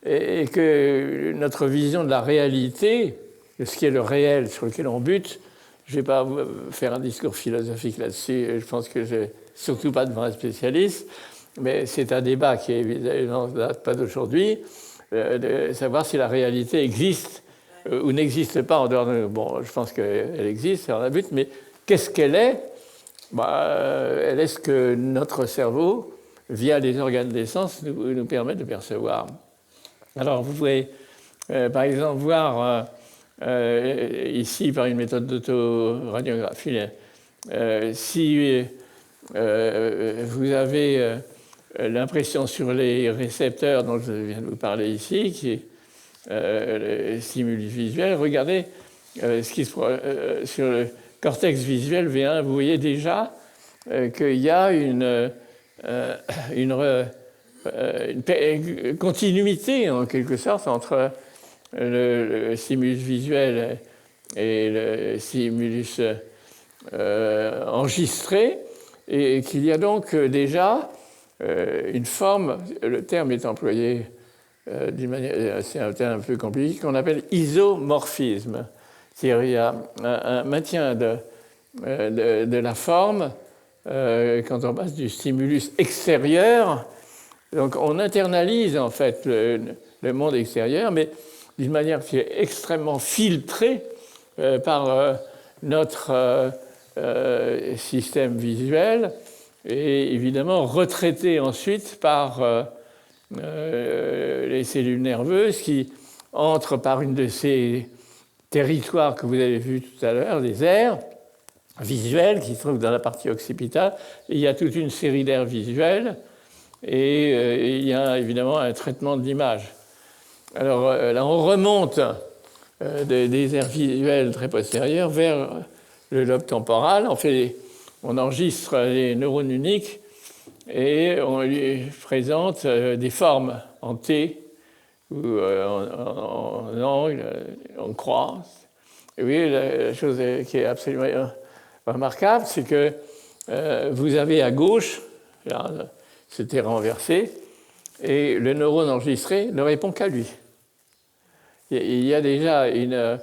et que notre vision de la réalité, de ce qui est le réel sur lequel on bute, je ne vais pas faire un discours philosophique là-dessus, je pense que je surtout pas devant un spécialiste, mais c'est un débat qui est évidemment pas d'aujourd'hui, de savoir si la réalité existe ou n'existe pas en dehors de nous. Bon, je pense qu'elle existe, c'est un but, mais qu'est-ce qu'elle est ? Elle est ce que notre cerveau, via les organes des sens, nous permet de percevoir. Alors, vous pouvez, par exemple, voir ici, par une méthode d'autoradiographie, si vous avez l'impression sur les récepteurs dont je viens de vous parler ici, qui est le stimulus visuel, regardez ce qui se sur le cortex visuel V1, vous voyez déjà qu'il y a une une continuité, en quelque sorte, entre le stimulus visuel et le stimulus enregistré, et qu'il y a donc déjà une forme, le terme est employé d'une manière, c'est un terme un peu compliqué, qu'on appelle isomorphisme. C'est-à-dire qu'il y a un maintien de la forme quand on passe du stimulus extérieur. Donc on internalise en fait le monde extérieur, mais d'une manière qui est extrêmement filtrée par notre système visuel et évidemment retraitée ensuite par les cellules nerveuses qui entrent par une de ces territoires que vous avez vus tout à l'heure, des aires visuelles qui se trouvent dans la partie occipitale. Et il y a toute une série d'aires visuelles et il y a évidemment un traitement de l'image. Alors là, on remonte des aires visuelles très postérieures vers le lobe temporal. On enregistre les neurones uniques et on lui présente des formes en T ou en angle, en croix. Et oui, la chose qui est absolument remarquable, c'est que vous avez à gauche, là, c'était renversé, et le neurone enregistré ne répond qu'à lui. Il y a déjà une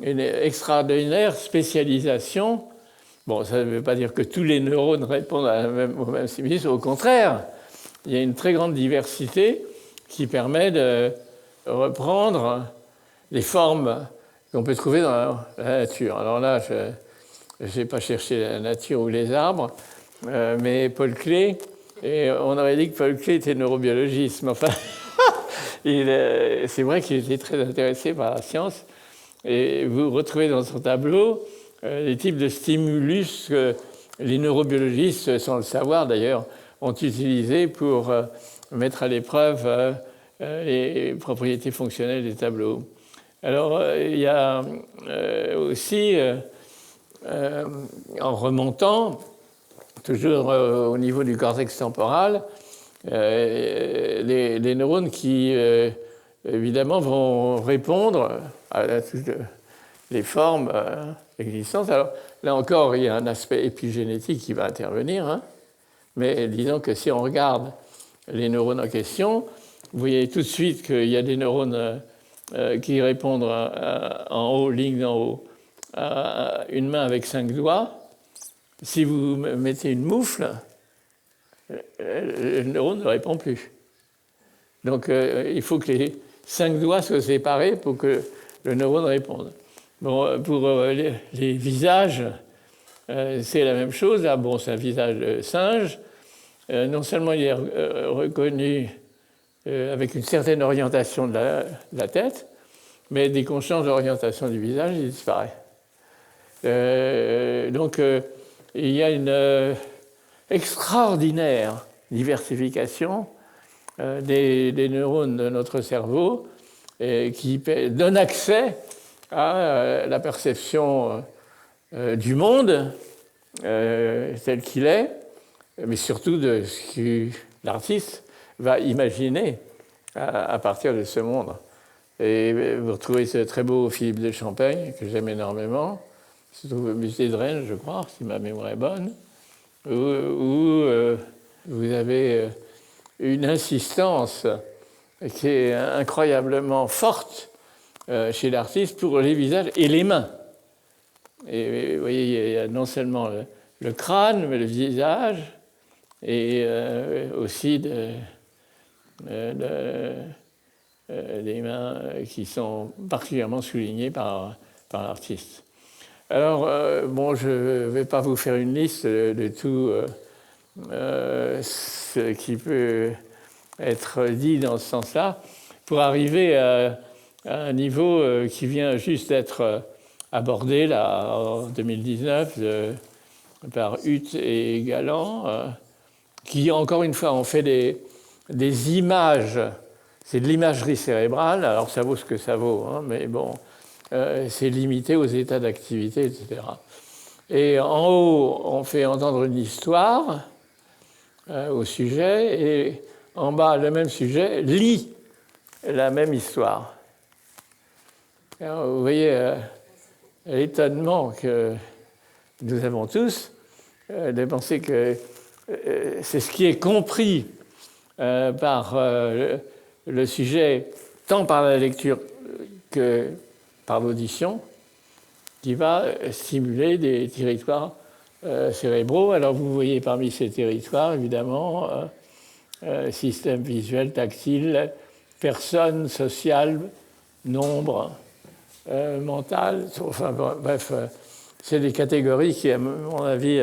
extraordinaire spécialisation. Bon, ça ne veut pas dire que tous les neurones répondent au même stimulus, au contraire, il y a une très grande diversité qui permet de reprendre les formes qu'on peut trouver dans la nature. Alors là, je n'ai pas cherché la nature ou les arbres, mais Paul Klee, et on aurait dit que Paul Klee était neurobiologiste, mais enfin, c'est vrai qu'il était très intéressé par la science, et vous retrouvez dans son tableau les types de stimulus que les neurobiologistes, sans le savoir d'ailleurs, ont utilisés pour mettre à l'épreuve les propriétés fonctionnelles des tableaux. Alors, il y a aussi, en remontant, toujours au niveau du cortex temporal, les neurones qui, évidemment, vont répondre à toutes les formes existantes. Alors, là encore, il y a un aspect épigénétique qui va intervenir, hein, mais disons que si on regarde les neurones en question, vous voyez tout de suite qu'il y a des neurones qui répondent en haut, ligne d'en haut, à une main avec 5 doigts. Si vous mettez une moufle, le neurone ne répond plus. Donc il faut que les 5 doigts soient séparés pour que le neurone réponde. Bon, pour les visages, c'est la même chose. Là, bon, c'est un visage de singe. Non seulement il est reconnu avec une certaine orientation de la tête, mais dès qu'on change l'orientation du visage, il disparaît. Donc, il y a une extraordinaire diversification des neurones de notre cerveau qui donne accès à la perception du monde tel qu'il est, mais surtout de ce que l'artiste va imaginer à partir de ce monde. Et vous retrouvez ce très beau Philippe de Champaigne, que j'aime énormément, qui se trouve au musée de Rennes, je crois, si ma mémoire est bonne, où vous avez une insistance qui est incroyablement forte chez l'artiste pour les visages et les mains. Et vous voyez, il y a non seulement le crâne, mais le visage, et aussi des mains qui sont particulièrement soulignées par l'artiste. Alors, bon, je ne vais pas vous faire une liste de tout ce qui peut être dit dans ce sens-là, pour arriver à un niveau qui vient juste d'être abordé là, en 2019 par Huth et Galland, qui, encore une fois, ont fait des images. C'est de l'imagerie cérébrale, alors ça vaut ce que ça vaut, hein, mais bon, c'est limité aux états d'activité, etc. Et en haut, on fait entendre une histoire au sujet, et en bas, le même sujet, lit la même histoire. Alors, vous voyez l'étonnement que nous avons tous de penser que c'est ce qui est compris par le sujet, tant par la lecture que par l'audition, qui va stimuler des territoires cérébraux. Alors vous voyez parmi ces territoires, évidemment, système visuel, tactile, personne, social, nombre, mental, enfin bref, c'est des catégories qui, à mon avis,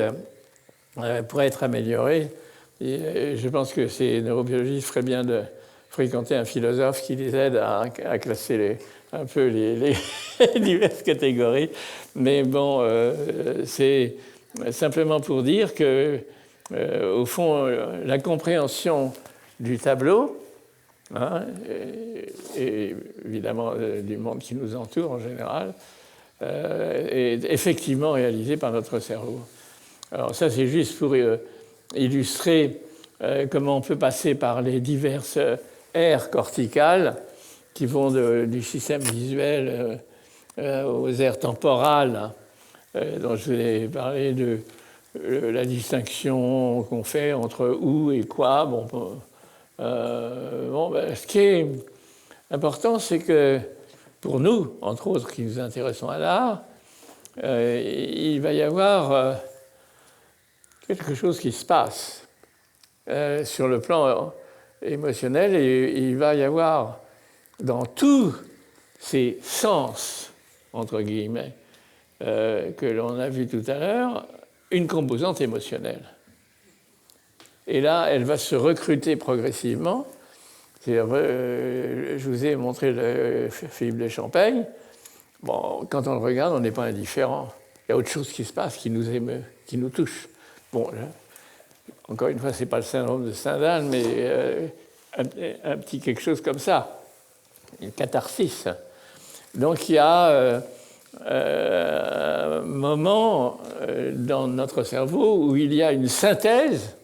pourraient être améliorées. Et je pense que ces neurobiologistes feraient bien de fréquenter un philosophe qui les aide à classer un peu les diverses catégories. Mais bon, c'est simplement pour dire que, au fond, la compréhension du tableau, et évidemment du monde qui nous entoure en général, est effectivement réalisée par notre cerveau. Alors ça, c'est juste pour illustrer comment on peut passer par les diverses aires corticales qui vont du système visuel aux aires temporales, dont je vous ai parlé de la distinction qu'on fait entre où et quoi. Ce qui est important, c'est que pour nous, entre autres, qui nous intéressons à l'art, il va y avoir quelque chose qui se passe sur le plan émotionnel, et il va y avoir dans tous ces sens, entre guillemets, que l'on a vu tout à l'heure, une composante émotionnelle. Et là, elle va se recruter progressivement. Je vous ai montré le Philippe de Champaigne. Bon, quand on le regarde, on n'est pas indifférent. Il y a autre chose qui se passe, qui nous émeut, qui nous touche. Bon, encore une fois, ce n'est pas le syndrome de Stendhal, mais un petit quelque chose comme ça, une catharsis. Donc il y a un moment dans notre cerveau où il y a une synthèse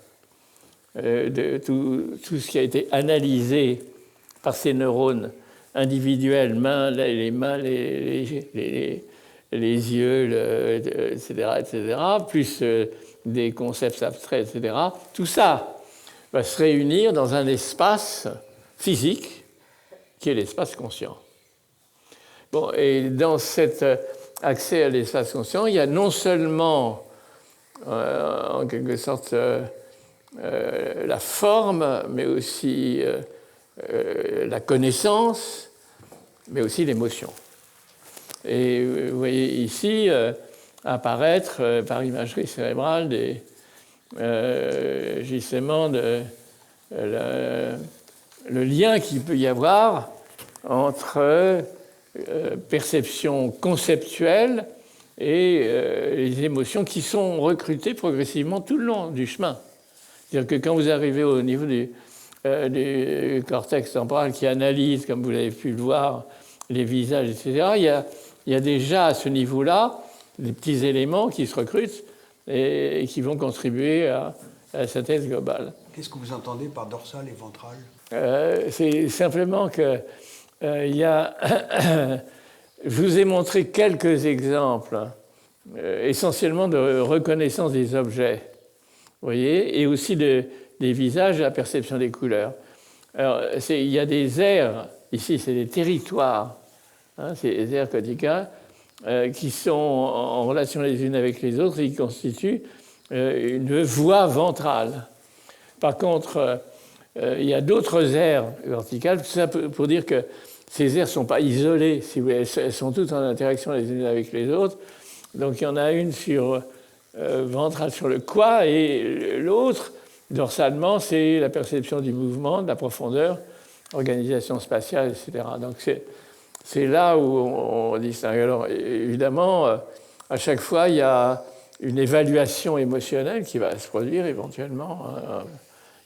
de tout ce qui a été analysé par ces neurones individuels, les mains, les yeux, etc., plus des concepts abstraits, etc. Tout ça va se réunir dans un espace physique qui est l'espace conscient. Bon, et dans cet accès à l'espace conscient, il y a non seulement, en quelque sorte, la forme, mais aussi la connaissance, mais aussi l'émotion. Et vous voyez ici apparaître par imagerie cérébrale justement le lien qu'il peut y avoir entre perception conceptuelle et les émotions qui sont recrutées progressivement tout le long du chemin. C'est-à-dire que quand vous arrivez au niveau du cortex temporal qui analyse, comme vous l'avez pu le voir, les visages, etc., il y a déjà à ce niveau-là des petits éléments qui se recrutent et qui vont contribuer à la synthèse globale. Qu'est-ce que vous entendez par dorsal et ventral ? C'est simplement que je vous ai montré quelques exemples, essentiellement de reconnaissance des objets, vous voyez, et aussi des visages et la perception des couleurs. Alors, il y a des aires, ici c'est des territoires, c'est des aires corticales, qui sont en relation les unes avec les autres et qui constituent une voie ventrale. Par contre, il y a d'autres aires verticales, tout ça pour dire que ces aires ne sont pas isolées, si vous voulez, elles sont toutes en interaction les unes avec les autres. Donc il y en a une ventrale sur le quoi, et l'autre, dorsalement, c'est la perception du mouvement, de la profondeur, organisation spatiale, etc. Donc c'est là où on distingue. Alors évidemment, à chaque fois, il y a une évaluation émotionnelle qui va se produire éventuellement,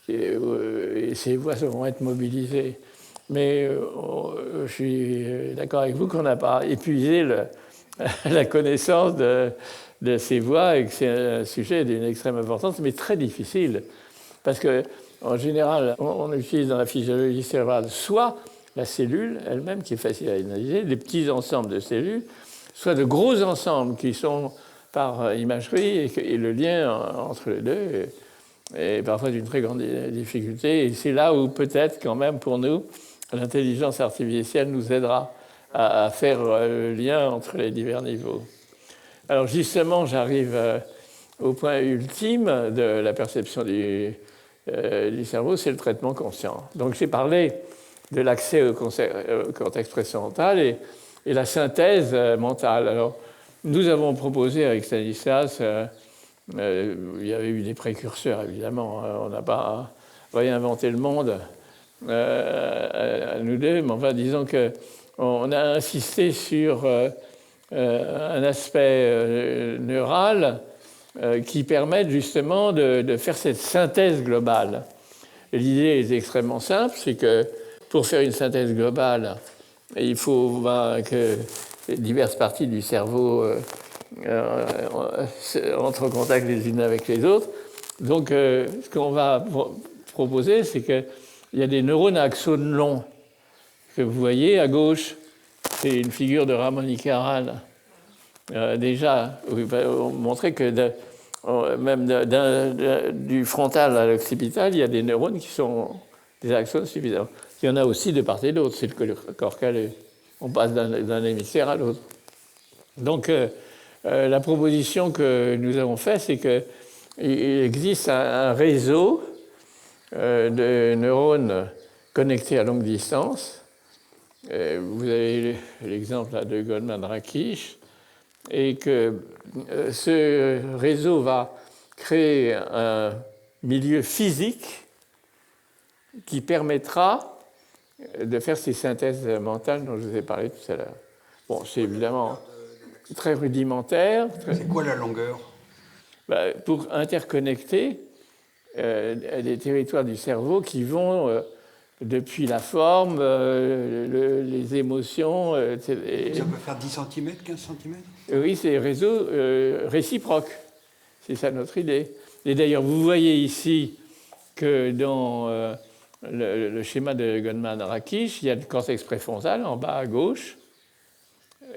et ces voies vont être mobilisées. Mais je suis d'accord avec vous qu'on n'a pas épuisé la connaissance de ces voies et que c'est un sujet d'une extrême importance, mais très difficile. Parce que En général, on utilise dans la physiologie cérébrale soit la cellule elle-même, qui est facile à analyser, des petits ensembles de cellules, soit de gros ensembles qui sont par imagerie, et le lien entre les deux est parfois d'une très grande difficulté. Et c'est là où peut-être quand même pour nous, l'intelligence artificielle nous aidera à faire le lien entre les divers niveaux. Alors justement, j'arrive au point ultime de la perception du cerveau, c'est le traitement conscient. Donc j'ai parlé de l'accès au cortex préfrontal et la synthèse mentale. Alors, nous avons proposé avec Stanislas, il y avait eu des précurseurs évidemment, on n'a pas réinventé le monde à nous deux, mais enfin disons qu'on a insisté sur un aspect neural qui permet justement de faire cette synthèse globale. Et l'idée est extrêmement simple, c'est que pour faire une synthèse globale, il faut que diverses parties du cerveau entrent en contact les unes avec les autres. Donc, ce qu'on va proposer, c'est qu'il y a des neurones à axones longs que vous voyez à gauche. C'est une figure de Ramón y Cajal. Déjà, on montrait que même du frontal à l'occipital, il y a des neurones qui sont des axones suffisants. Il y en a aussi de part et d'autre, c'est le corps calleux. On passe d'un hémisphère à l'autre. Donc, la proposition que nous avons faite, c'est qu'il existe un réseau de neurones connectés à longue distance. Vous avez l'exemple là, de Goldman-Rakic, et que ce réseau va créer un milieu physique qui permettra de faire ces synthèses mentales dont je vous ai parlé tout à l'heure. Bon, c'est évidemment très rudimentaire. C'est quoi la longueur? Pour interconnecter des territoires du cerveau qui vont depuis la forme, les émotions. Ça peut faire 10 cm, 15 cm? Oui, c'est des réseaux réciproques. C'est ça notre idée. Et d'ailleurs, vous voyez ici que dans le schéma de Goldman-Rakic, il y a le cortex préfrontal en bas à gauche,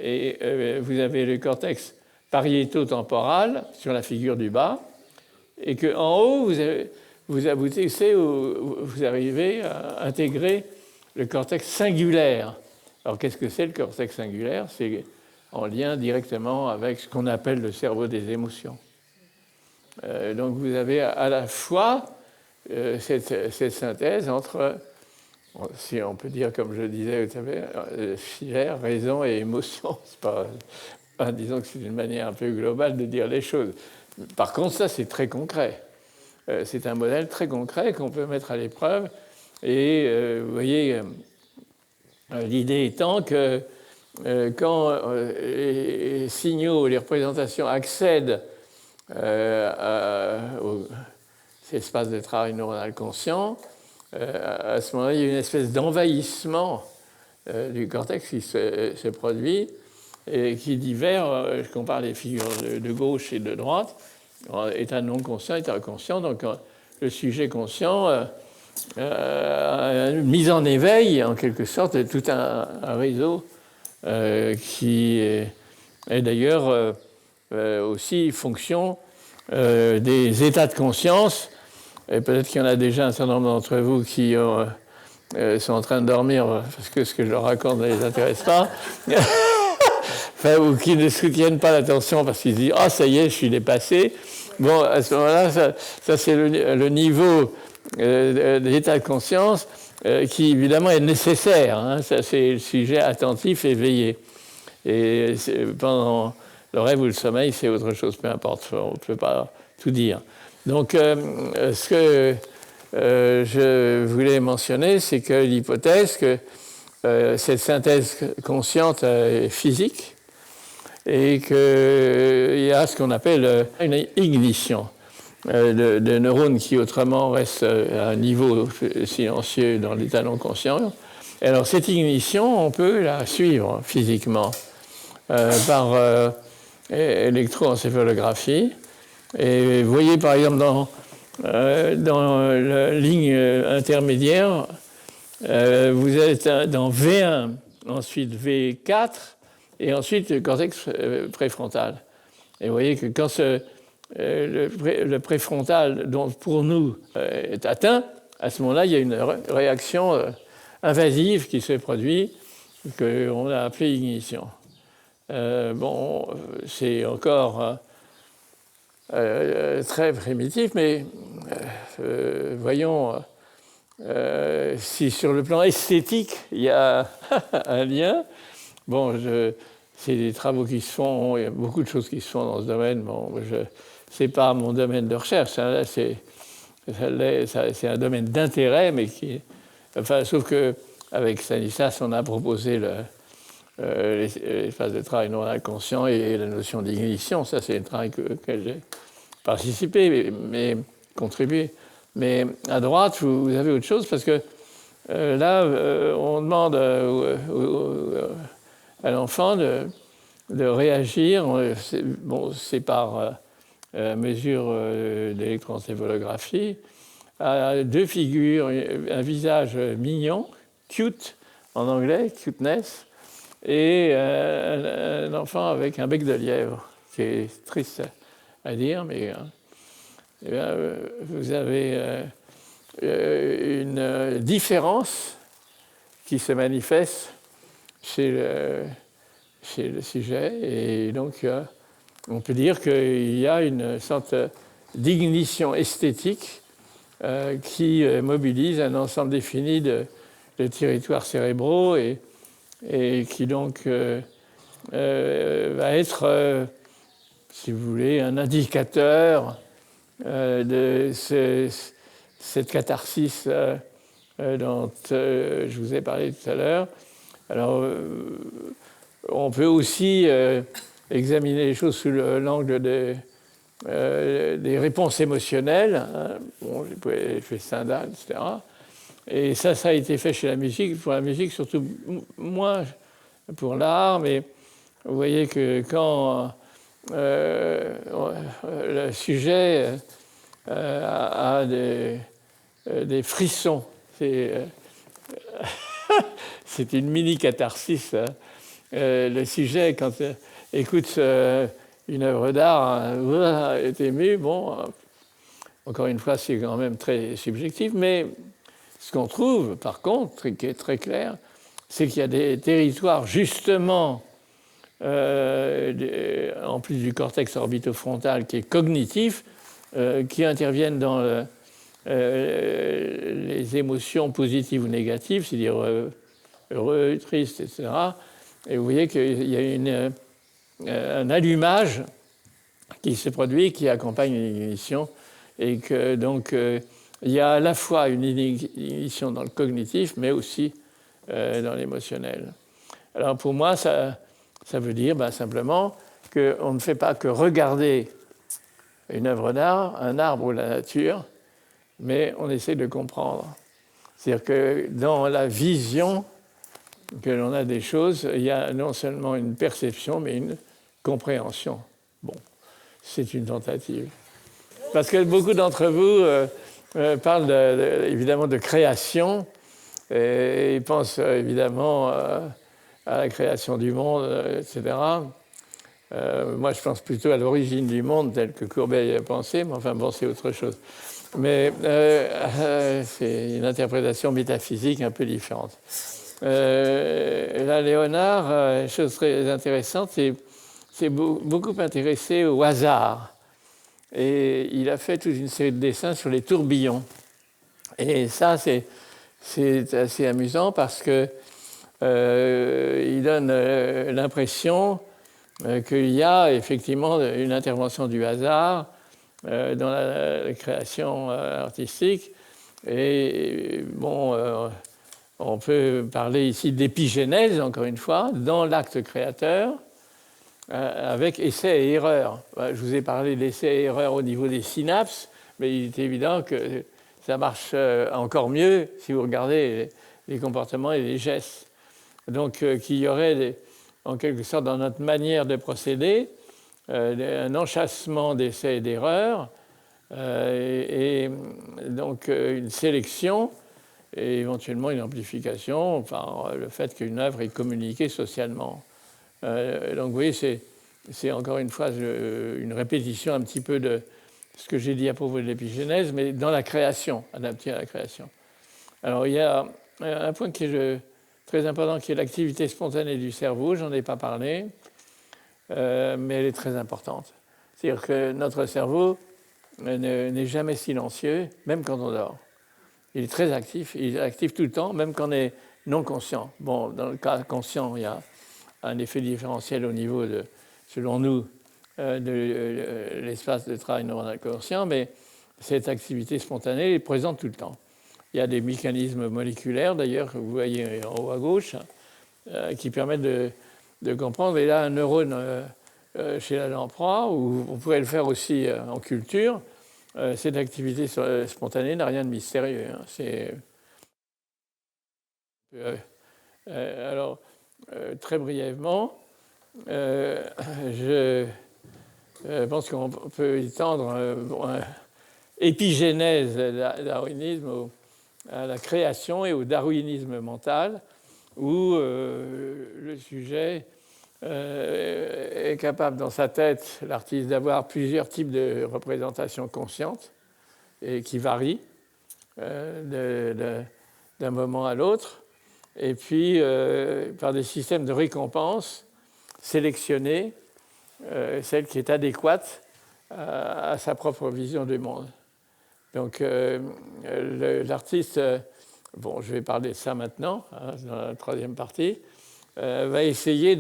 et vous avez le cortex pariéto-temporal sur la figure du bas, et qu'en haut, vous arrivez à intégrer le cortex singulaire. Alors, qu'est-ce que c'est le cortex singulaire? C'est en lien directement avec ce qu'on appelle le cerveau des émotions. Donc, vous avez à la fois cette synthèse entre, si on peut dire, comme je le disais, vous savez, filaire, raison et émotion. C'est pas, disons que c'est une manière un peu globale de dire les choses. Par contre, ça, c'est très concret. C'est un modèle très concret qu'on peut mettre à l'épreuve. Et vous voyez, l'idée étant que quand les signaux, les représentations accèdent aux espaces de travail neuronal conscient, à ce moment-là, il y a une espèce d'envahissement du cortex qui se produit et qui diffère, je compare les figures de gauche et de droite, état non conscient, état conscient. Donc le sujet conscient a mis en éveil, en quelque sorte, tout un réseau qui est d'ailleurs aussi fonction des états de conscience. Et peut-être qu'il y en a déjà un certain nombre d'entre vous qui sont en train de dormir parce que ce que je leur raconte ne les intéresse pas. Enfin, ou qui ne soutiennent pas l'attention parce qu'ils se disent « Ah, ça y est, je suis dépassé ». Bon, à ce moment-là, ça c'est le niveau d'état de conscience qui, évidemment, est nécessaire. Hein. Ça, c'est le sujet attentif et éveillé. Et pendant le rêve ou le sommeil, c'est autre chose, peu importe, on ne peut pas tout dire. Donc, ce que je voulais mentionner, c'est que l'hypothèse que cette synthèse consciente est physique et qu'il y a ce qu'on appelle une ignition de neurones qui autrement restent à un niveau silencieux dans l'état non conscient. Et alors cette ignition, on peut la suivre physiquement par électroencéphalographie. Et vous voyez par exemple dans la ligne intermédiaire, vous êtes dans V1, ensuite V4, et ensuite le cortex préfrontal. Et vous voyez que quand le préfrontal, donc pour nous, est atteint, à ce moment-là, il y a une réaction invasive qui se produit, qu'on a appelée ignition. C'est encore très primitif, mais voyons si sur le plan esthétique, il y a un lien. C'est des travaux qui se font, il y a beaucoup de choses qui se font dans ce domaine. Ce n'est pas mon domaine de recherche, hein, c'est un domaine d'intérêt, mais sauf qu'avec Stanislas, on a proposé l'espace de travail non inconscient et la notion d'ignition. Ça, c'est un travail auquel j'ai participé, mais contribué. Mais à droite, vous avez autre chose, parce que là, on demande à l'enfant de réagir. C'est par mesure d'électroencéphalographie à deux figures, un visage mignon, cute en anglais, cuteness, et un enfant avec un bec de lièvre, qui est triste à dire, mais vous avez une différence qui se manifeste chez le sujet, et donc on peut dire qu'il y a une sorte d'ignition esthétique qui mobilise un ensemble défini de territoires cérébraux et qui donc va être, si vous voulez, un indicateur de cette catharsis dont je vous ai parlé tout à l'heure. Alors, on peut aussi examiner les choses sous l'angle des réponses émotionnelles. Hein. J'ai fait Stendhal, etc. Et ça a été fait chez la musique, pour la musique, surtout moins pour l'art, mais vous voyez que quand le sujet a des frissons, c'est une mini-catharsis. Hein. Le sujet, quand écoute une œuvre d'art, est ému. Encore une fois, c'est quand même très subjectif, mais ce qu'on trouve, par contre, qui est très clair, c'est qu'il y a des territoires, justement, en plus du cortex orbitofrontal qui est cognitif, qui interviennent dans les émotions positives ou négatives, c'est-à-dire heureux, triste, etc. Et vous voyez qu'il y a un allumage qui se produit, qui accompagne une ignition, et que donc il y a à la fois une ignition dans le cognitif, mais aussi dans l'émotionnel. Alors pour moi, ça veut dire simplement qu'on ne fait pas que regarder une œuvre d'art, un arbre ou la nature, mais on essaie de comprendre. C'est-à-dire que dans la vision que l'on a des choses, il y a non seulement une perception, mais une compréhension. C'est une tentative. Parce que beaucoup d'entre vous parlent évidemment de création, et ils pensent évidemment à la création du monde, etc. Moi, je pense plutôt à l'origine du monde, tel que Courbet y a pensé, mais enfin, c'est autre chose. Mais c'est une interprétation métaphysique un peu différente. Là, Léonard, chose très intéressante, c'est beaucoup intéressé au hasard. Et il a fait toute une série de dessins sur les tourbillons. Et ça, c'est assez amusant parce que il donne l'impression qu'il y a effectivement une intervention du hasard dans la création artistique. Et on peut parler ici d'épigénèse, encore une fois, dans l'acte créateur, avec essai et erreur. Je vous ai parlé d'essai et erreur au niveau des synapses, mais il est évident que ça marche encore mieux si vous regardez les comportements et les gestes. Donc, qu'il y aurait, en quelque sorte, dans notre manière de procéder, un enchâssement d'essais et d'erreurs, et donc une sélection et éventuellement une amplification par le fait qu'une œuvre est communiquée socialement. Donc vous voyez, c'est encore une fois une répétition un petit peu de ce que j'ai dit à propos de l'épigénèse, mais dans la création, adapté à la création. Alors il y a un point qui est très important, qui est l'activité spontanée du cerveau. J'en ai pas parlé, mais elle est très importante. C'est-à-dire que notre cerveau n'est jamais silencieux, même quand on dort. Il est très actif, il est actif tout le temps, même quand on est non conscient. Bon, dans le cas conscient, il y a un effet différentiel au niveau de, selon nous, de l'espace de travail neuronal conscient, mais cette activité spontanée est présente tout le temps. Il y a des mécanismes moléculaires, d'ailleurs, que vous voyez en haut à gauche, qui permettent de comprendre. Et là, un neurone chez la lamproie, ou on pourrait le faire aussi en culture, cette activité spontanée n'a rien de mystérieux. Alors, très brièvement, je pense qu'on peut étendre épigénèse darwinisme à la création et au darwinisme mental, où le sujet est capable dans sa tête, l'artiste, d'avoir plusieurs types de représentations conscientes et qui varient d'un moment à l'autre, et puis par des systèmes de récompense sélectionner celle qui est adéquate à sa propre vision du monde. Donc l'artiste, bon, je vais parler de ça maintenant, dans la troisième partie, va essayer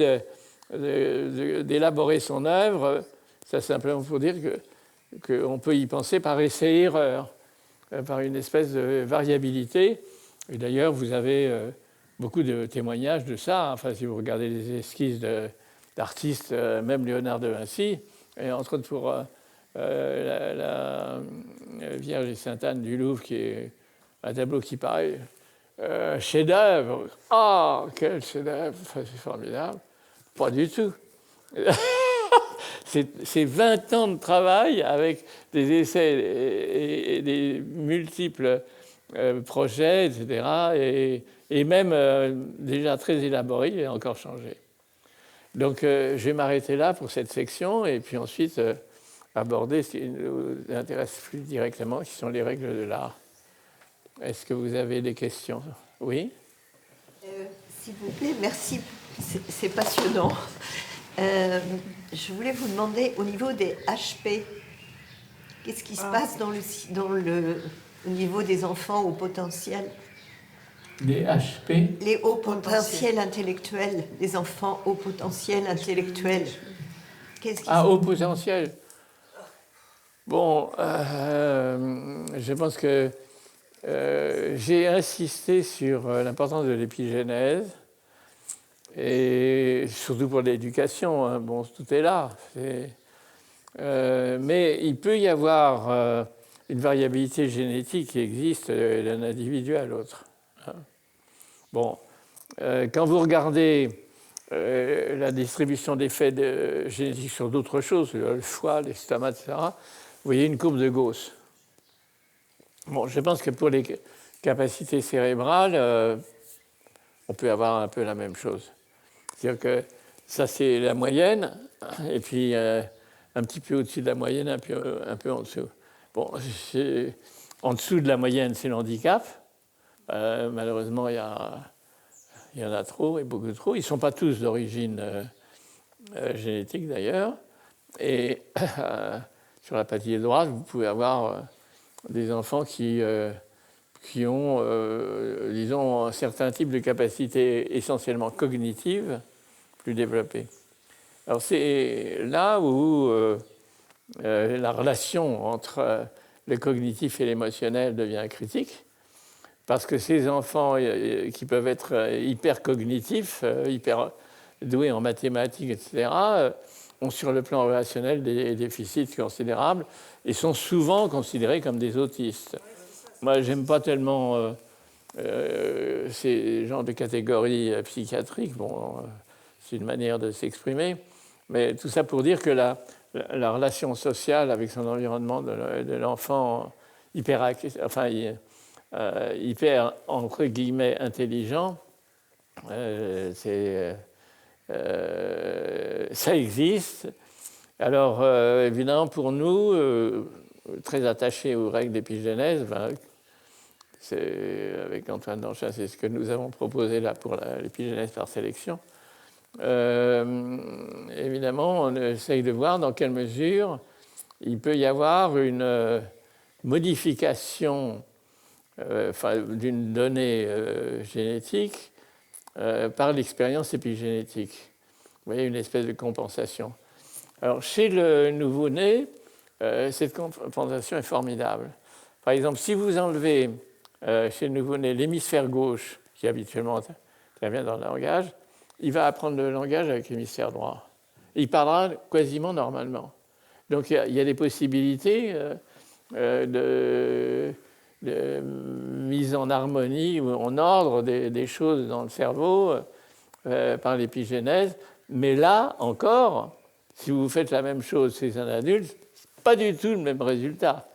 d'élaborer son œuvre. Ça simplement pour dire qu'on peut y penser par essai-erreur, par une espèce de variabilité. Et d'ailleurs, vous avez beaucoup de témoignages de ça. Enfin, si vous regardez les esquisses d'artistes, même Léonard de Vinci, et entre autres pour la Vierge et Sainte-Anne du Louvre, qui est un tableau qui paraît chef-d'œuvre. Ah, quel chef-d'œuvre, c'est formidable. Pas du tout. C'est 20 ans de travail avec des essais et des multiples projets, etc. Et même déjà très élaborés et encore changés. Donc, je vais m'arrêter là pour cette section et puis ensuite aborder ce qui nous intéresse plus directement, qui sont les règles de l'art. Est-ce que vous avez des questions? Oui? S'il vous plaît, merci. C'est passionnant. Je voulais vous demander, au niveau des HP, qu'est-ce qui se passe au niveau des enfants au potentiel? Les HP? Les hauts potentiels intellectuels, les enfants au potentiel intellectuel. Qu'est-ce qui haut potentiel. Bon, je pense que j'ai insisté sur l'importance de l'épigénèse, et surtout pour l'éducation. Hein. Bon, tout est là. Mais il peut y avoir une variabilité génétique qui existe d'un individu à l'autre. Hein. Bon, quand vous regardez la distribution d'effets génétiques sur d'autres choses, le foie, l'estomac, etc., vous voyez une courbe de Gauss. Bon, je pense que pour les capacités cérébrales, on peut avoir un peu la même chose. C'est-à-dire que ça, c'est la moyenne, et puis un petit peu au-dessus de la moyenne, un peu en dessous. Bon, en dessous de la moyenne, c'est le handicap. Malheureusement, il y en a trop, et beaucoup trop. Ils ne sont pas tous d'origine génétique, d'ailleurs. Et sur la pâtier droite, vous pouvez avoir des enfants qui ont, disons, un certain type de capacité essentiellement cognitive plus développée. Alors c'est là où la relation entre le cognitif et l'émotionnel devient critique, parce que ces enfants qui peuvent être hyper cognitifs, hyper doués en mathématiques, etc., ont sur le plan relationnel des déficits considérables et sont souvent considérés comme des autistes. Moi, j'aime pas tellement ces genres de catégories psychiatriques. Bon, c'est une manière de s'exprimer, mais tout ça pour dire que la relation sociale avec son environnement de l'enfant hyperactif, enfin hyper, entre guillemets, intelligents, ça existe. Alors, évidemment, pour nous, très attachés aux règles d'épigénèse, avec Antoine Danchat, c'est ce que nous avons proposé là pour l'épigénèse par sélection. Évidemment, on essaye de voir dans quelle mesure il peut y avoir une modification d'une donnée génétique par l'expérience épigénétique. Vous voyez, une espèce de compensation. Alors, chez le nouveau-né, cette compensation est formidable. Par exemple, si vous enlevez chez le nouveau-né l'hémisphère gauche, qui habituellement intervient dans le langage, il va apprendre le langage avec l'hémisphère droit. Il parlera quasiment normalement. Donc, il y a des possibilités de mise en harmonie ou en ordre des choses dans le cerveau par l'épigénèse. Mais là, encore, si vous faites la même chose chez un adulte, pas du tout le même résultat.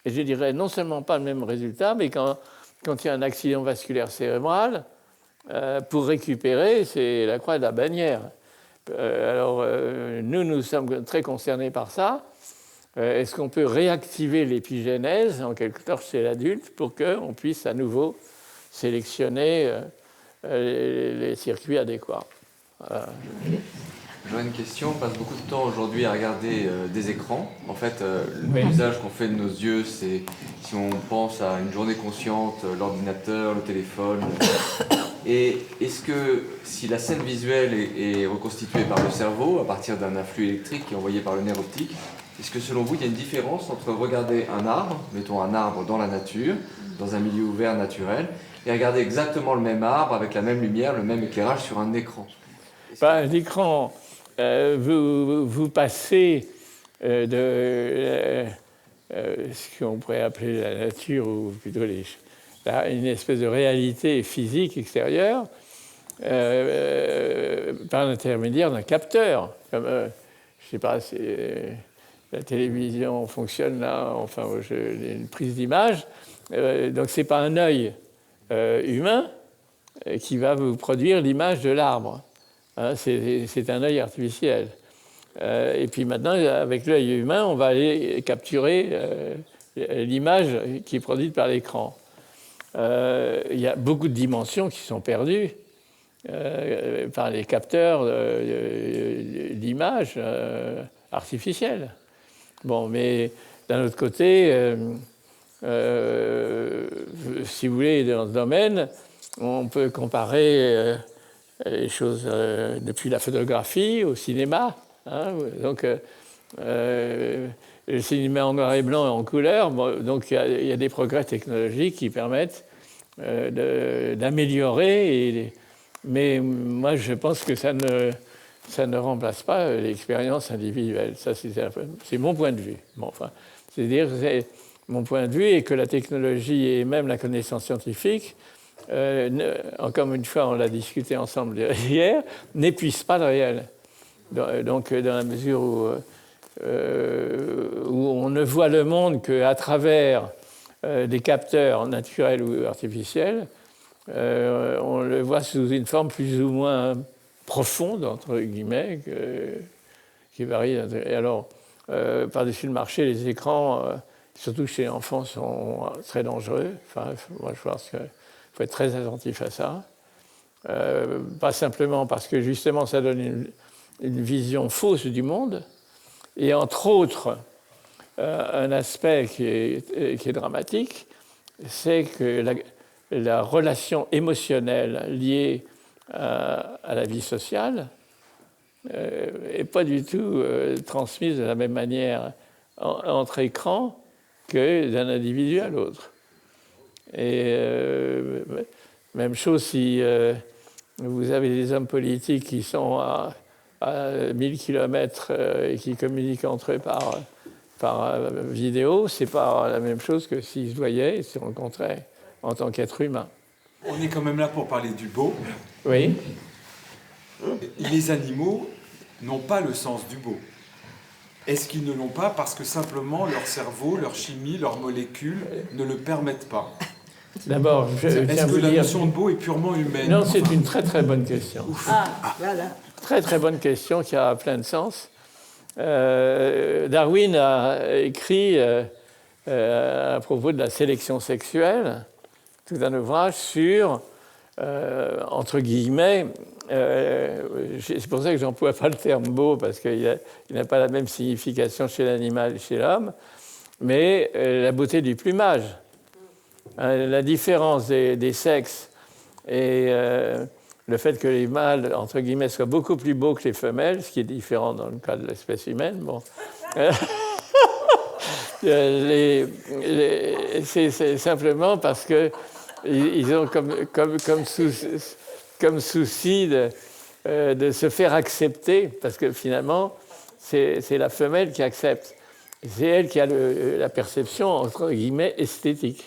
Et je dirais non seulement pas le même résultat, mais quand il y a un accident vasculaire cérébral, pour récupérer, c'est la croix de la bannière. Alors, nous sommes très concernés par ça. Est-ce qu'on peut réactiver l'épigénèse, en quelque sorte, chez l'adulte, pour qu'on puisse à nouveau sélectionner les circuits adéquats? Voilà. J'aurais une question. On passe beaucoup de temps aujourd'hui à regarder des écrans. En fait, l'usage qu'on fait de nos yeux, c'est, si on pense à une journée consciente, l'ordinateur, le téléphone. Et est-ce que, si la scène visuelle est reconstituée par le cerveau, à partir d'un afflux électrique qui est envoyé par le nerf optique, est-ce que selon vous, il y a une différence entre regarder un arbre, mettons un arbre dans la nature, dans un milieu ouvert naturel, et regarder exactement le même arbre avec la même lumière, le même éclairage sur un écran? L'écran, vous passez de ce qu'on pourrait appeler la nature, ou plutôt une espèce de réalité physique extérieure, par l'intermédiaire d'un capteur. Comme, je ne sais pas si la télévision fonctionne là, enfin, une prise d'image. Donc, ce n'est pas un œil humain qui va vous produire l'image de l'arbre. Hein, c'est un œil artificiel. Et puis maintenant, avec l'œil humain, on va aller capturer l'image qui est produite par l'écran. Il y a beaucoup de dimensions qui sont perdues par les capteurs d'image artificielles. Bon, mais d'un autre côté, si vous voulez, dans ce domaine, on peut comparer les choses depuis la photographie au cinéma. Hein, donc, le cinéma en noir et blanc et en couleur, bon, donc il y a des progrès technologiques qui permettent d'améliorer. Mais moi, je pense que ça ne remplace pas l'expérience individuelle. Ça, c'est mon point de vue. Bon, enfin, c'est-à-dire, mon point de vue est que la technologie et même la connaissance scientifique, encore une fois, on l'a discuté ensemble hier, n'épuisent pas le réel. Donc, dans la mesure où on ne voit le monde qu'à travers des capteurs naturels ou artificiels, on le voit sous une forme plus ou moins profonde, entre guillemets, qui varie. Et alors, par-dessus le marché, les écrans, surtout chez les enfants, sont très dangereux. Enfin, moi, je pense qu'il faut être très attentif à ça. Pas simplement parce que, justement, ça donne une vision fausse du monde, et entre autres, un aspect qui est dramatique, c'est que la relation émotionnelle liée à la vie sociale n'est pas du tout transmise de la même manière entre écrans que d'un individu à l'autre. Et même chose si vous avez des hommes politiques qui sont à 1000 km et qui communiquent entre eux par vidéo, c'est pas la même chose que s'ils se voyaient et se rencontraient en tant qu'être humain. On est quand même là pour parler du beau. Oui. Les animaux n'ont pas le sens du beau. Est-ce qu'ils ne l'ont pas parce que simplement leur cerveau, leur chimie, leurs molécules ne le permettent pas? D'abord, je tiens à Est-ce vous que la dire... notion de beau est purement humaine? Non, c'est une très très bonne question. Voilà. Très très bonne question qui a plein de sens. Darwin a écrit à propos de la sélection sexuelle tout un ouvrage sur, entre guillemets, c'est pour ça que j'emploie pas le terme beau parce qu'il n'a pas la même signification chez l'animal et chez l'homme, mais la beauté du plumage. La différence des sexes et le fait que les mâles, entre guillemets, soient beaucoup plus beaux que les femelles, ce qui est différent dans le cas de l'espèce humaine, bon. C'est simplement parce qu'ils ont comme souci de se faire accepter, parce que finalement, c'est la femelle qui accepte. C'est elle qui a la perception, entre guillemets, esthétique.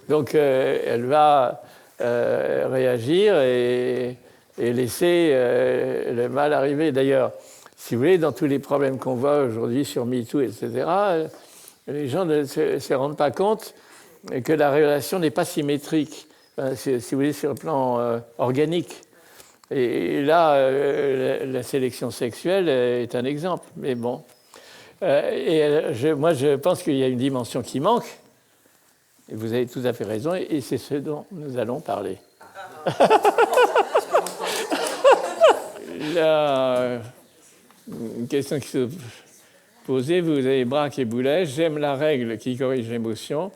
Donc, elle va réagir et laisser le mal arriver. D'ailleurs, si vous voulez, dans tous les problèmes qu'on voit aujourd'hui sur MeToo, etc., les gens ne se rendent pas compte que la relation n'est pas symétrique, si vous voulez, sur le plan organique. Et là, la sélection sexuelle est un exemple. Mais bon. Moi, je pense qu'il y a une dimension qui manque. Et vous avez tout à fait raison, et c'est ce dont nous allons parler. Une question qui se posait, vous avez Braque et Boulet, j'aime la règle qui corrige l'émotion,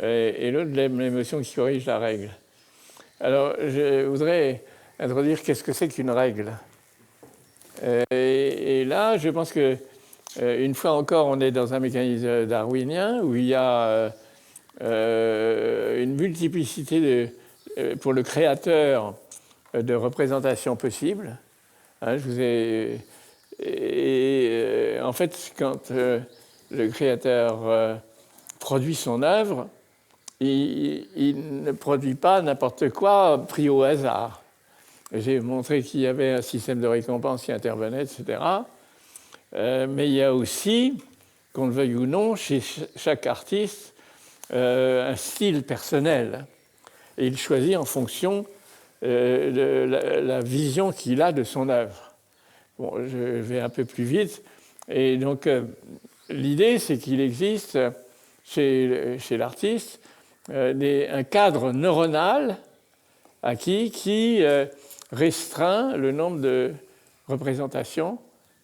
et l'autre aime l'émotion qui corrige la règle. Alors, je voudrais introduire qu'est-ce que c'est qu'une règle. Et là, je pense que, une fois encore, on est dans un mécanisme darwinien où il y a une multiplicité pour le créateur de représentations possibles. Je vous ai... en fait, quand le créateur produit son œuvre, il ne produit pas n'importe quoi pris au hasard. J'ai montré qu'il y avait un système de récompense qui intervenait, etc. Mais il y a aussi, qu'on le veuille ou non, chez chaque artiste, un style personnel. Et il choisit en fonction de la vision qu'il a de son œuvre. Bon, je vais un peu plus vite. Et donc, l'idée, c'est qu'il existe chez l'artiste un cadre neuronal acquis qui restreint le nombre de représentations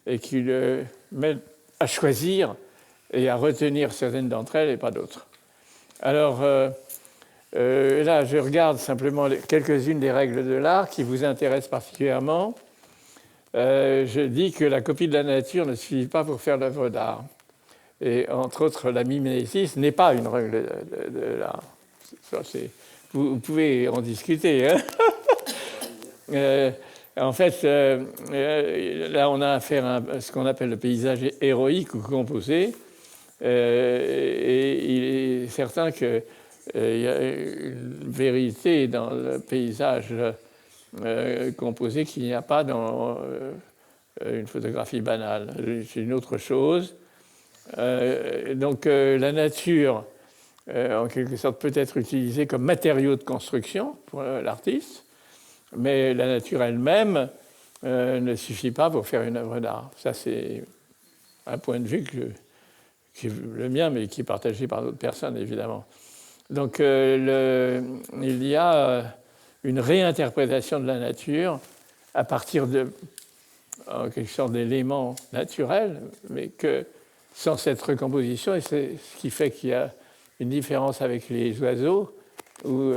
et qui le met à choisir et à retenir certaines d'entre elles et pas d'autres. Alors, là, je regarde simplement quelques-unes des règles de l'art qui vous intéressent particulièrement. Je dis que la copie de la nature ne suffit pas pour faire l'œuvre d'art. Et entre autres, la mimésis n'est pas une règle de l'art. Vous pouvez en discuter. Hein. En fait, là, on a affaire à ce qu'on appelle le paysage héroïque ou composé. Et il est certain qu'il y a une vérité dans le paysage composé qu'il n'y a pas dans une photographie banale. C'est une autre chose. Donc, la nature, en quelque sorte, peut être utilisée comme matériau de construction pour l'artiste. Mais la nature elle-même ne suffit pas pour faire une œuvre d'art. Ça, c'est un point de vue qui est le mien, mais qui est partagé par d'autres personnes, évidemment. Donc, il y a une réinterprétation de la nature à partir en quelque sorte d'éléments naturels, mais que sans cette recomposition, et c'est ce qui fait qu'il y a une différence avec les oiseaux, ou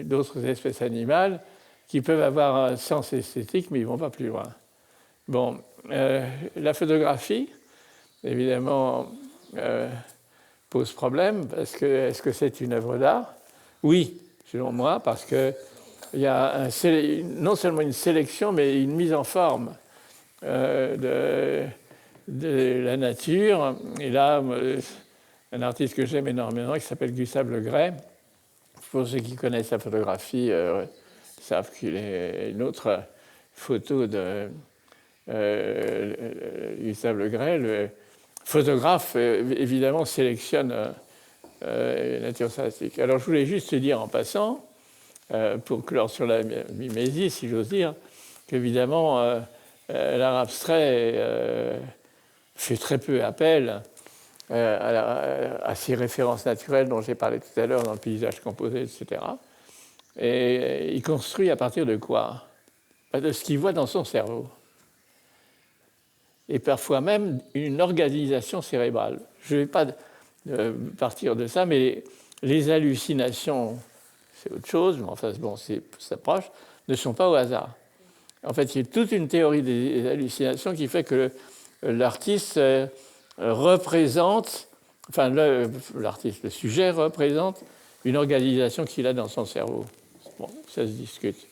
d'autres espèces animales qui peuvent avoir un sens esthétique, mais ils ne vont pas plus loin. Bon, la photographie, évidemment, pose problème, parce que est-ce que c'est une œuvre d'art? Oui, selon moi, parce qu'il y a non seulement une sélection, mais une mise en forme de la nature. Et là, un artiste que j'aime énormément, qui s'appelle Gustave Le Gray. Pour ceux qui connaissent la photographie, savent qu'il est une autre photo de Gustave Le Gray. Le photographe, évidemment, sélectionne nature statistique. Alors je voulais juste dire en passant, pour clore sur la mimésis, si j'ose dire, qu'évidemment l'art abstrait fait très peu appel à ces références naturelles dont j'ai parlé tout à l'heure dans le paysage composé, etc. Et il construit à partir de quoi? De ce qu'il voit dans son cerveau. Et parfois même une organisation cérébrale. Je ne vais pas partir de ça, mais les hallucinations, c'est autre chose, mais enfin, bon, ça proche, ne sont pas au hasard. En fait, il y a toute une théorie des hallucinations qui fait que l'artiste représente, enfin, l'artiste, le sujet représente une organisation qu'il a dans son cerveau. Bon, ça se discute.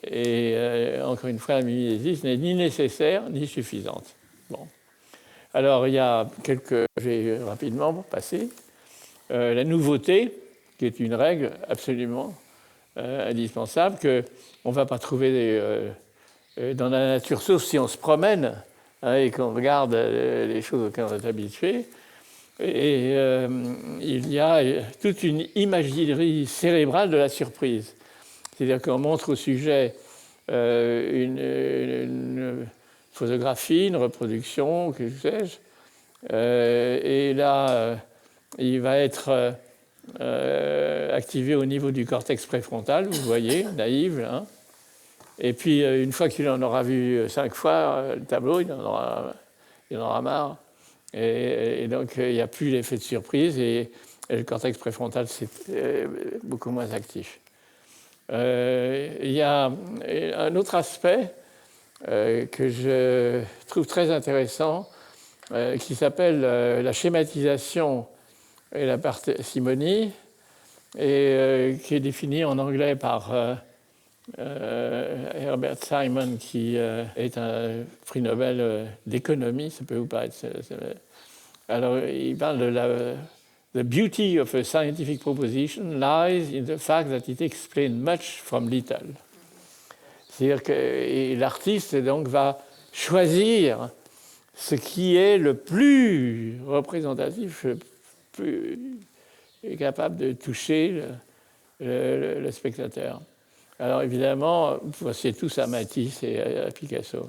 Encore une fois, la mimésis n'est ni nécessaire ni suffisante. Bon. Alors, il y a quelques... Je vais rapidement passer. La nouveauté, qui est une règle absolument indispensable, qu'on ne va pas trouver dans la nature, sauf si on se promène et qu'on regarde les choses auxquelles on est habitué. Et il y a toute une imagerie cérébrale de la surprise. C'est-à-dire qu'on montre au sujet une photographie, une reproduction, que sais-je, et là, il va être activé au niveau du cortex préfrontal, vous voyez, naïf. Hein. Et puis, une fois qu'il en aura vu 5 fois le tableau, il en aura marre. Et donc, il n'y a plus l'effet de surprise et le cortex préfrontal, c'est beaucoup moins actif. Il y a un autre aspect que je trouve très intéressant qui s'appelle la schématisation et la parcimonie et qui est défini en anglais par Herbert Simon, qui est un prix Nobel d'économie, ça peut vous paraître. Alors, il parle de The beauty of a scientific proposition lies in the fact that it explains much from little. C'est-à-dire que l'artiste donc va choisir ce qui est le plus représentatif, le plus capable de toucher le spectateur. Alors évidemment, vous pensez tous à Matisse et à Picasso.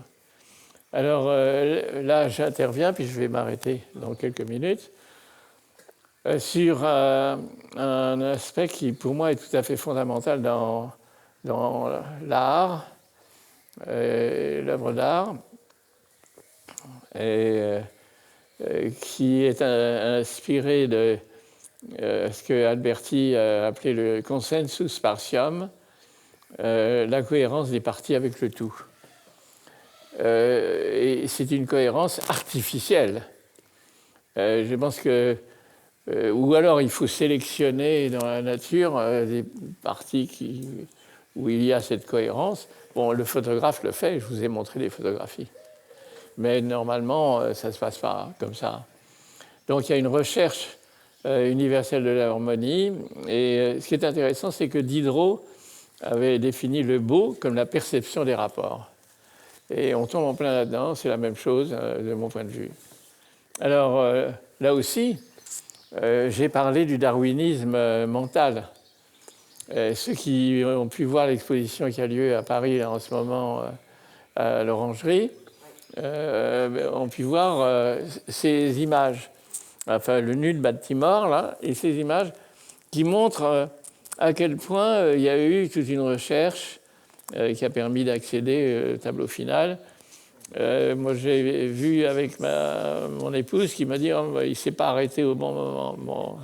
Alors là, j'interviens, puis je vais m'arrêter dans quelques minutes, sur un aspect qui, pour moi, est tout à fait fondamental dans l'art, l'œuvre d'art, et qui est inspiré de ce que Alberti a appelé le consensus partium, la cohérence des parties avec le tout. Et c'est une cohérence artificielle. Je pense que ou alors il faut sélectionner dans la nature des parties où il y a cette cohérence. Bon, le photographe le fait, je vous ai montré des photographies. Mais normalement, ça ne se passe pas comme ça. Donc il y a une recherche universelle de l'harmonie. Et ce qui est intéressant, c'est que Diderot avait défini le beau comme la perception des rapports. Et on tombe en plein là-dedans, c'est la même chose de mon point de vue. Alors là aussi, j'ai parlé du darwinisme mental. Ceux qui ont pu voir l'exposition qui a lieu à Paris là, en ce moment à l'Orangerie ont pu voir ces images, enfin le nu de Baltimore là, et ces images qui montrent à quel point il y a eu toute une recherche qui a permis d'accéder au tableau final. Moi, j'ai vu avec mon épouse qui m'a dit oh, il ne s'est pas arrêté au bon moment. Bon,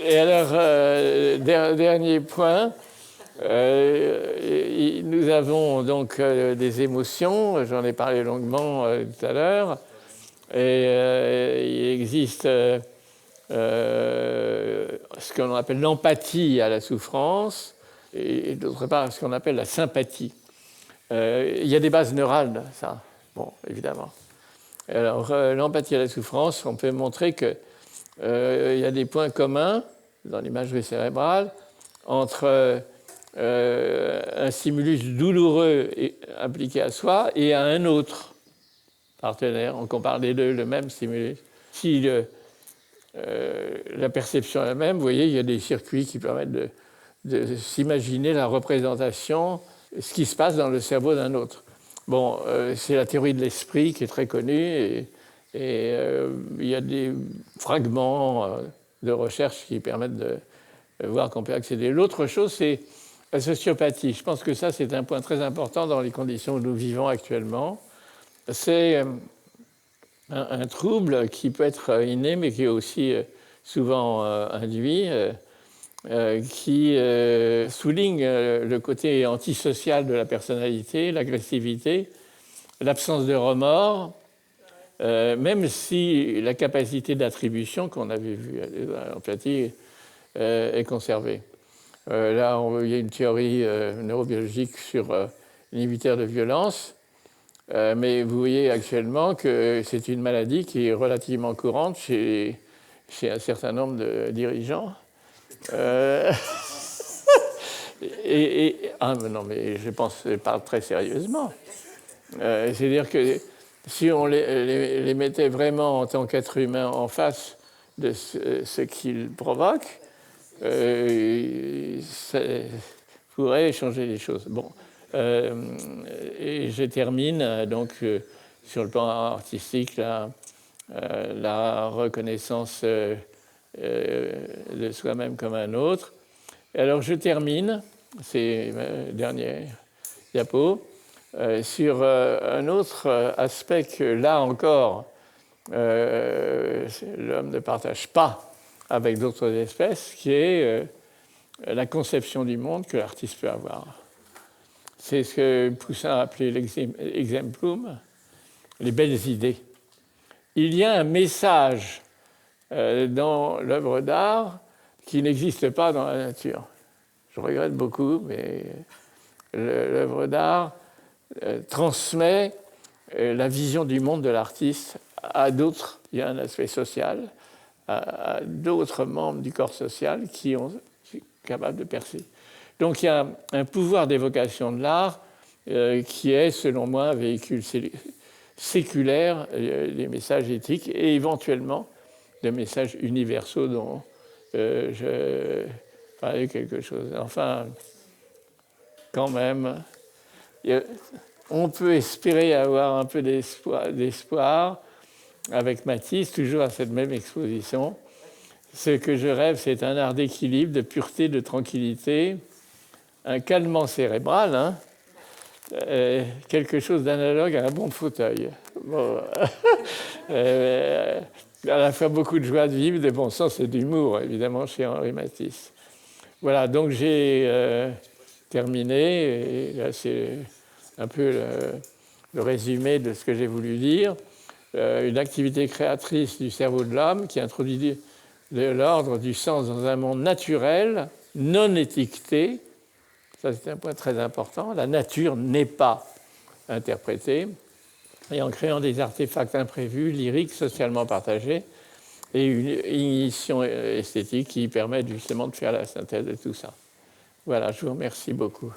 Et alors, dernier point, nous avons donc des émotions, j'en ai parlé longuement tout à l'heure, et il existe ce qu'on appelle l'empathie à la souffrance, et d'autre part ce qu'on appelle la sympathie. Il y a des bases neurales, ça, bon, évidemment. Alors, l'empathie à la souffrance, on peut montrer qu'il y a des points communs dans l'imagerie cérébrale entre un stimulus douloureux appliqué à soi et à un autre. partenaire. On compare les deux, le même stimulus. Si la perception est la même, vous voyez, il y a des circuits qui permettent de s'imaginer la représentation, ce qui se passe dans le cerveau d'un autre. Bon, c'est la théorie de l'esprit qui est très connue et il y a des fragments de recherche qui permettent de voir qu'on peut accéder. L'autre chose, c'est la sociopathie. Je pense que ça, c'est un point très important dans les conditions où nous vivons actuellement. C'est un trouble qui peut être inné, mais qui est aussi souvent induit, qui souligne le côté antisocial de la personnalité, l'agressivité, l'absence de remords, même si la capacité d'attribution qu'on avait vue en Platy est conservée. Là, il y a une théorie neurobiologique sur l'inhibiteur de violence, mais vous voyez actuellement que c'est une maladie qui est relativement courante chez un certain nombre de dirigeants. Non, mais je parle très sérieusement. C'est-à-dire que si on les mettait vraiment en tant qu'être humain en face de ce qu'ils provoquent, ça pourrait changer les choses. Bon, et je termine donc sur le plan artistique la reconnaissance de soi-même comme un autre. Alors je termine, c'est ma dernière diapo, sur un autre aspect que là encore l'homme ne partage pas avec d'autres espèces, qui est la conception du monde que l'artiste peut avoir. C'est ce que Poussin a appelé l'exemplum, les belles idées. Il y a un message dans l'œuvre d'art qui n'existe pas dans la nature. Je regrette beaucoup, mais l'œuvre d'art transmet la vision du monde de l'artiste à d'autres. Il y a un aspect social, à d'autres membres du corps social qui sont capables de percer. Donc il y a un pouvoir d'évocation de l'art qui est, selon moi, un véhicule séculaire des messages éthiques et éventuellement des messages universaux dont je parlais quelque chose. Enfin, quand même, on peut espérer avoir un peu d'espoir avec Matisse, toujours à cette même exposition. Ce que je rêve, c'est un art d'équilibre, de pureté, de tranquillité, un calmant cérébral, quelque chose d'analogue à un bon fauteuil. Bon. À la fois beaucoup de joie de vivre, de bon sens et d'humour, évidemment, chez Henri Matisse. Voilà, donc j'ai terminé, et là c'est un peu le résumé de ce que j'ai voulu dire. Une activité créatrice du cerveau de l'homme qui introduit de l'ordre du sens dans un monde naturel, non étiqueté. Ça, c'est un point très important. La nature n'est pas interprétée. Et en créant des artefacts imprévus, lyriques, socialement partagés, et une ignition esthétique qui permet justement de faire la synthèse de tout ça. Voilà, je vous remercie beaucoup.